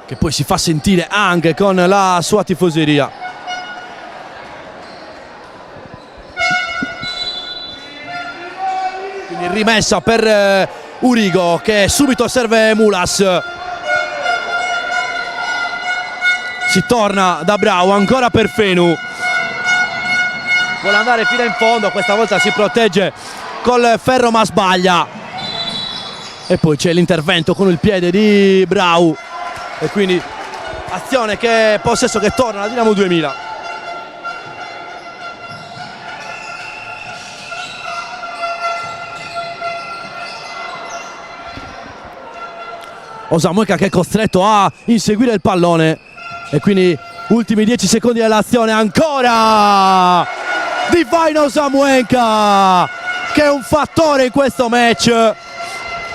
Che poi si fa sentire anche con la sua tifoseria. Quindi rimessa per Urigo che subito serve Mulas. Si torna da Brau, ancora per Fenu. Vuole andare fino in fondo, questa volta si protegge col ferro ma sbaglia. E poi c'è l'intervento con il piede di Brau. E quindi azione che possesso che torna alla Dinamo 2000. Osamuenka che è costretto a inseguire il pallone, e quindi ultimi 10 secondi dell'azione, ancora Divine Osamuenka che è un fattore in questo match.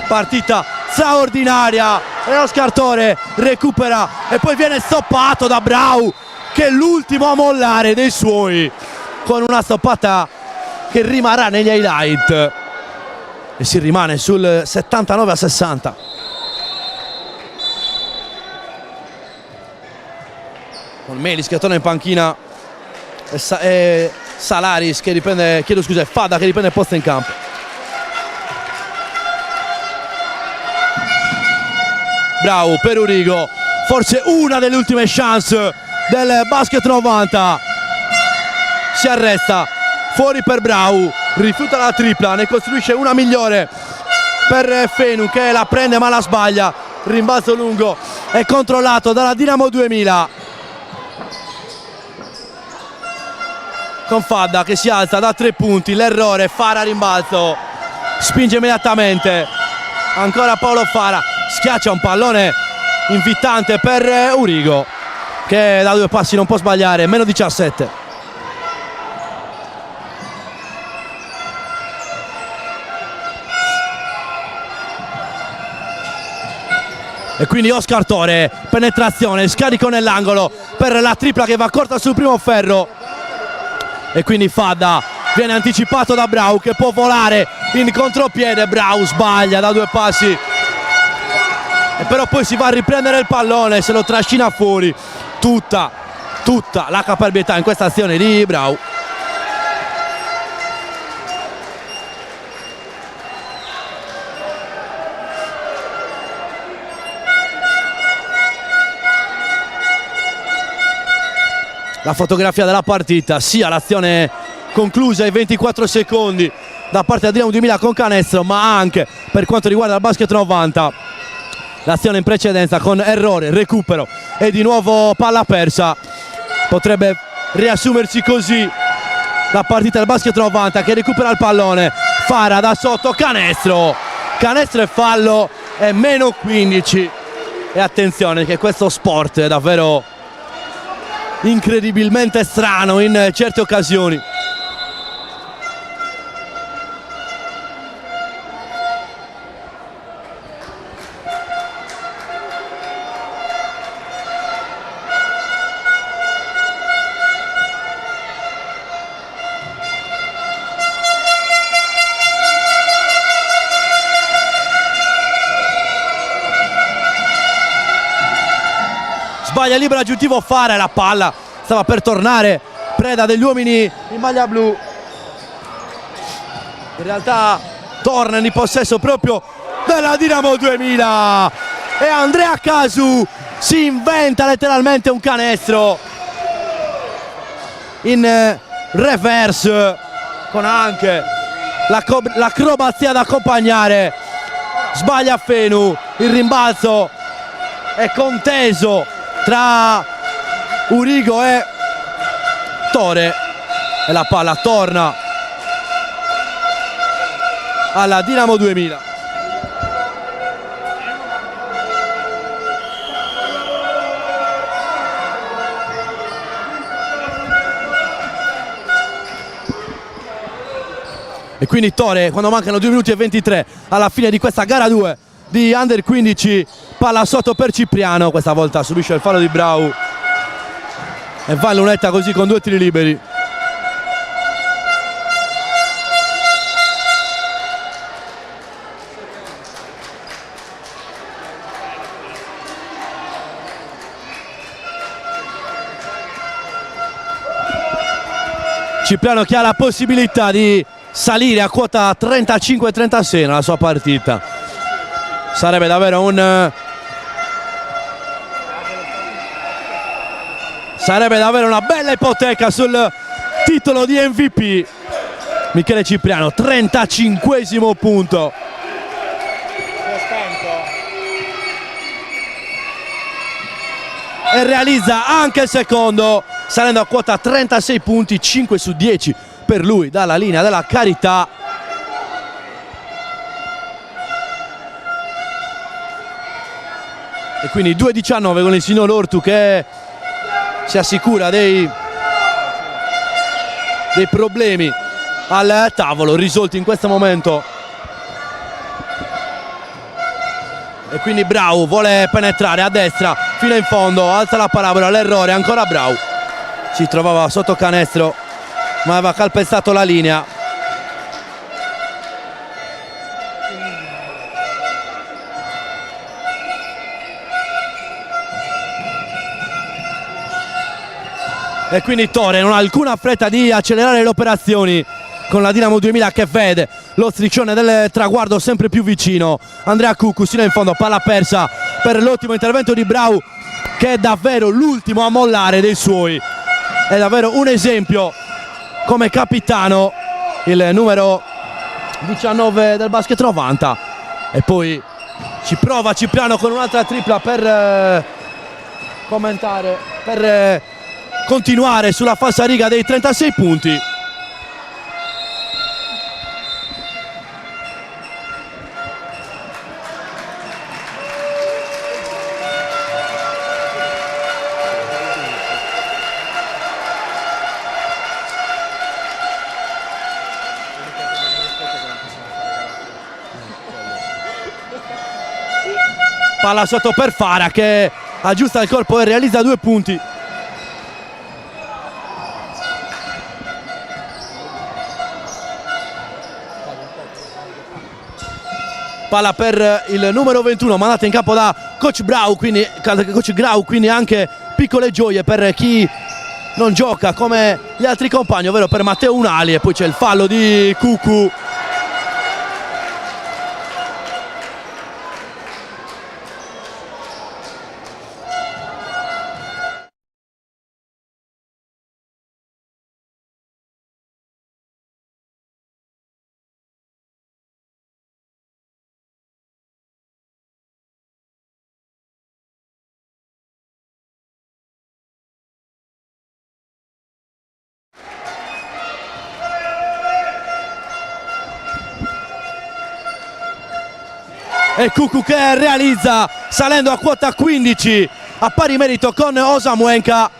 Partita straordinaria, e Oscar Tore recupera e poi viene stoppato da Brau che è l'ultimo a mollare dei suoi, con una stoppata che rimarrà negli highlight, e si rimane sul 79-60. Con Melis che torna in panchina e Salaris che riprende, Fada che riprende il posto in campo. Brau per Urigo, forse una delle ultime chance del basket 90. Si arresta, fuori per Brau, rifiuta la tripla, ne costruisce una migliore per Fenu che la prende ma la sbaglia. Rimbalzo lungo è controllato dalla Dinamo 2000. Con Fadda che si alza da 3 punti, l'errore, Fara rimbalzo, spinge immediatamente, ancora Paolo Fara, schiaccia un pallone invitante per Urigo che da 2 passi non può sbagliare, meno 17. E quindi Oscar Tore, penetrazione, scarico nell'angolo per la tripla che va corta sul primo ferro. E quindi Fadda viene anticipato da Brau che può volare in contropiede. Brau sbaglia da 2 passi, e però poi si va a riprendere il pallone, se lo trascina fuori. Tutta la caparbietà in questa azione di Brau. La fotografia della partita, sia l'azione conclusa ai 24 secondi da parte del Dinamo 2000 con canestro, ma anche per quanto riguarda il basket 90, l'azione in precedenza con errore, recupero e di nuovo palla persa. Potrebbe riassumersi così la partita del basket 90 che recupera il pallone, Fara da sotto, canestro e fallo, e meno 15. E attenzione che questo sport è davvero incredibilmente strano in certe occasioni. Sbaglia libero aggiuntivo Fara, e la palla stava per tornare preda degli uomini in maglia blu. in realtà torna in possesso proprio della Dinamo 2000 e Andrea Casu si inventa letteralmente un canestro in reverse con anche l'acrobazia da accompagnare. Sbaglia Fenu, il rimbalzo è conteso tra Urigo e Tore e la palla torna alla Dinamo 2000. E quindi Tore, quando mancano 2 minuti e 23 alla fine di questa gara 2 di Under 15, palla sotto per Cipriano, questa volta subisce il fallo di Brau e va in lunetta così con 2 tiri liberi. Cipriano che ha la possibilità di salire a quota 35-36 nella sua partita. Sarebbe davvero una bella ipoteca sul titolo di MVP. Michele Cipriano, 35esimo punto. E realizza anche il secondo, salendo a quota 36 punti, 5 su 10 per lui dalla linea della carità. E quindi 2-19 con il signor Ortu che si assicura dei problemi al tavolo risolti in questo momento. E quindi Brau vuole penetrare a destra fino in fondo, alza la parabola, l'errore, ancora Brau. Si trovava sotto canestro ma aveva calpestato la linea. E quindi Tore non ha alcuna fretta di accelerare le operazioni con la Dinamo 2000 che vede lo striscione del traguardo sempre più vicino. Andrea Cuccu sino in fondo, palla persa per l'ottimo intervento di Brau che è davvero l'ultimo a mollare dei suoi. È davvero un esempio come capitano, il numero 19 del basket 90. E poi ci prova Cipriano con un'altra tripla per continuare sulla falsariga dei 36 punti. Palla sotto per Fara che aggiusta il corpo e realizza 2 punti. Palla per il numero 21 mandata in campo da Coach Grau, quindi anche piccole gioie per chi non gioca come gli altri compagni, ovvero per Matteo Unali. E poi c'è il fallo di Cuccu. E Cuccu che realizza salendo a quota 15 a pari merito con Osamuenka.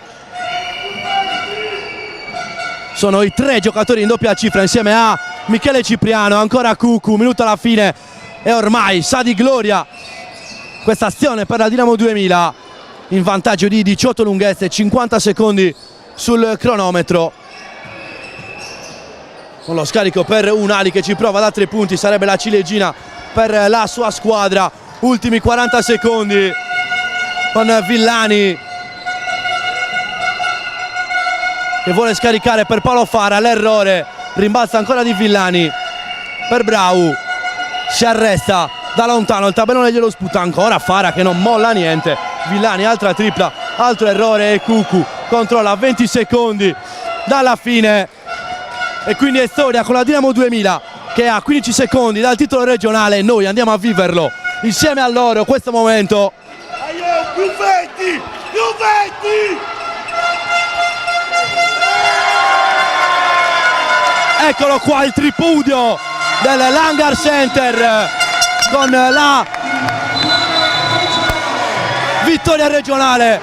Sono i 3 giocatori in doppia cifra insieme a Michele Cipriano. Ancora Cuccu, minuto alla fine e ormai sa di gloria questa azione per la Dinamo 2000 in vantaggio di 18 lunghezze, 50 secondi sul cronometro. Con lo scarico per Unali che ci prova da 3 punti, sarebbe la ciliegina per la sua squadra. Ultimi 40 secondi con Villani che vuole scaricare per Paolo Fara, l'errore, rimbalza ancora di Villani per Brau, si arresta da lontano, il tabellone glielo sputa ancora, Fara che non molla niente, Villani altra tripla, altro errore e Cucu controlla a 20 secondi dalla fine e quindi è storia con la Dinamo 2000 che ha 15 secondi dal titolo regionale e noi andiamo a viverlo insieme a loro questo momento. Più 20! Più 20! Eccolo qua il tripudio del Langar Center con la vittoria regionale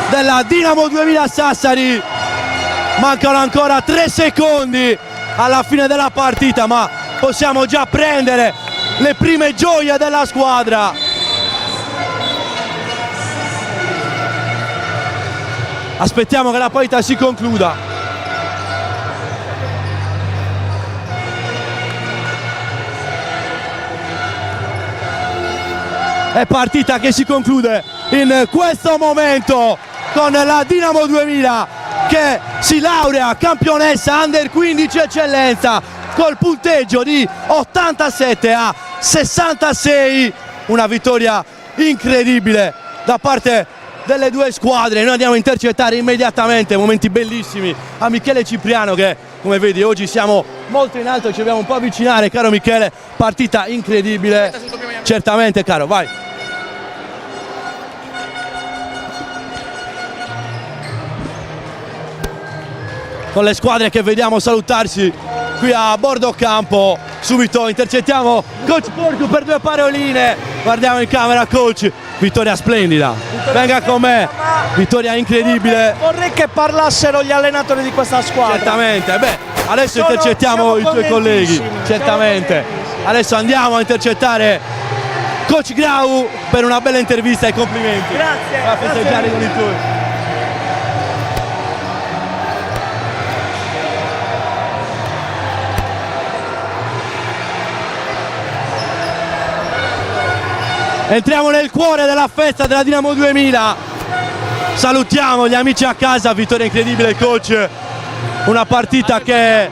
della Dinamo 2000 Sassari. Mancano ancora 3 secondi alla fine della partita, ma possiamo già prendere le prime gioie della squadra. Aspettiamo che la partita si concluda. È partita che si conclude in questo momento con la Dinamo 2000 che si laurea campionessa Under 15 eccellenza col punteggio di 87-66, una vittoria incredibile da parte delle due squadre. Noi andiamo a intercettare immediatamente momenti bellissimi a Michele Cipriano che, come vedi, oggi siamo molto in alto e ci dobbiamo un po' avvicinare, caro Michele. Partita incredibile. Certamente, caro, vai. Con le squadre che vediamo salutarsi qui a bordo campo, subito intercettiamo coach Porcu per 2 paroline. Guardiamo in camera, coach. Vittoria splendida, venga con me, vittoria incredibile. Vorrei che parlassero gli allenatori di questa squadra. Certamente, adesso intercettiamo i tuoi colleghi, certamente. Adesso andiamo a intercettare coach Grau per una bella intervista e complimenti. Grazie. A festeggiare con i tuoi. Entriamo nel cuore della festa della Dinamo 2000. Salutiamo gli amici a casa, vittoria incredibile coach. Una partita che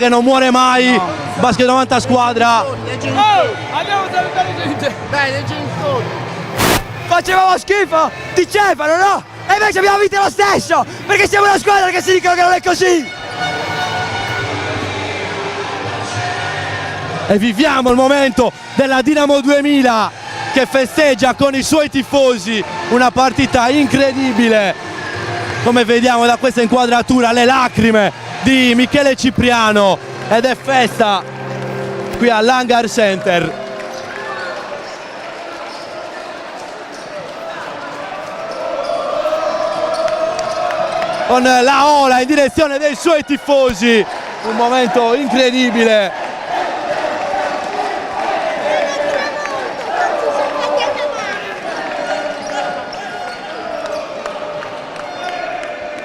non muore mai. Basket 90 squadra. Andiamo a salutare gente. Dai, leggi in fondo. Facevamo schifo, dicevano, no? E invece abbiamo vinto lo stesso, perché siamo una squadra che si dicono che non è così. E viviamo il momento della Dinamo 2000 che festeggia con i suoi tifosi una partita incredibile. Come vediamo da questa inquadratura, le lacrime di Michele Cipriano, ed è festa qui all'Hangar Center. Con la ola in direzione dei suoi tifosi, un momento incredibile.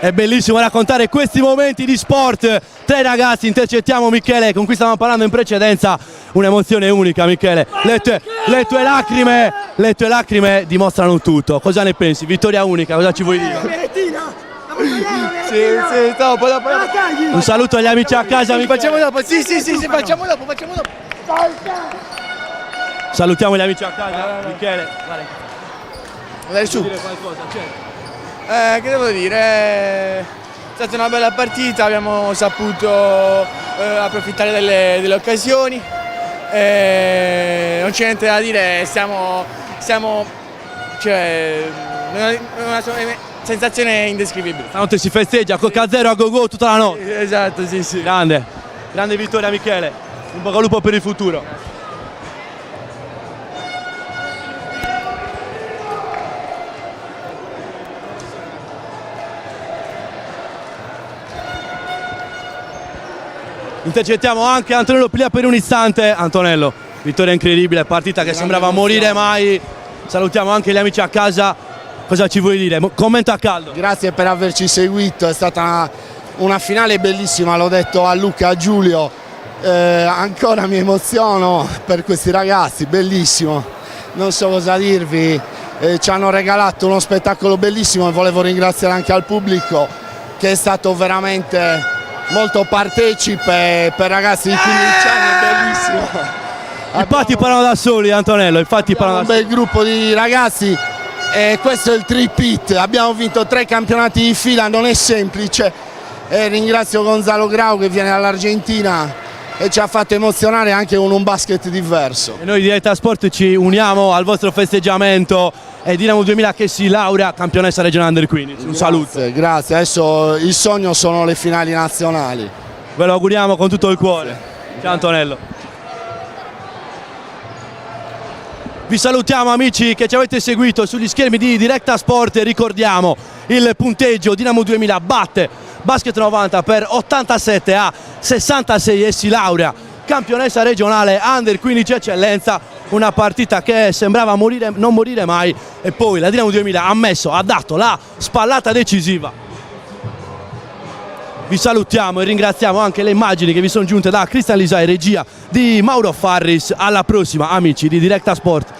È bellissimo raccontare questi momenti di sport tra i ragazzi. Intercettiamo Michele, con cui stavamo parlando in precedenza. Un'emozione unica, Michele. Le tue lacrime dimostrano tutto. Cosa ne pensi? Vittoria unica, cosa ci vuoi dire? Sì, dopo. Un saluto agli amici a casa. Facciamo dopo, sì, facciamo dopo. Salutiamo gli amici a casa. Michele, Dai su. dire qualcosa, certo. Che devo dire? È stata una bella partita, abbiamo saputo approfittare delle occasioni. Non c'è niente da dire, cioè, una sensazione indescrivibile. Stanotte si festeggia, Coca Zero a go-go tutta la notte. Esatto, sì. Grande vittoria Michele. In bocca al lupo per il futuro. Intercettiamo anche Antonello Piglia per un istante. Antonello, vittoria incredibile, partita che sembrava morire mai. Salutiamo anche gli amici a casa. Cosa ci vuoi dire? Commento a caldo. Grazie per averci seguito, è stata una finale bellissima, l'ho detto a Luca, a Giulio. Ancora mi emoziono per questi ragazzi, bellissimo. Non so cosa dirvi, ci hanno regalato uno spettacolo bellissimo e volevo ringraziare anche al pubblico che è stato veramente molto partecipe per ragazzi di 15 anni, è bellissimo. Infatti parlano da soli, Antonello, infatti parlano Un da soli. bel gruppo di ragazzi e questo è il tripit, abbiamo vinto 3 campionati di fila, non è semplice e ringrazio Gonzalo Grau che viene dall'Argentina e ci ha fatto emozionare anche con un basket diverso. E noi di Diretta Sport ci uniamo al vostro festeggiamento e Dinamo 2000 che si laurea campionessa regionale Under 15. Un saluto. Grazie, adesso il sogno sono le finali nazionali. Ve lo auguriamo con tutto il cuore. Ciao Antonello. Vi salutiamo amici che ci avete seguito sugli schermi di Diretta Sport e ricordiamo il punteggio: Dinamo 2000 batte Basket 90 per 87 a 66 e si laurea campionessa regionale Under 15 eccellenza, una partita che sembrava non morire mai e poi la Dinamo 2000 ha dato la spallata decisiva. Vi salutiamo e ringraziamo anche le immagini che vi sono giunte da Cristian Lisai, regia di Mauro Farris. Alla prossima amici di Diretta Sport.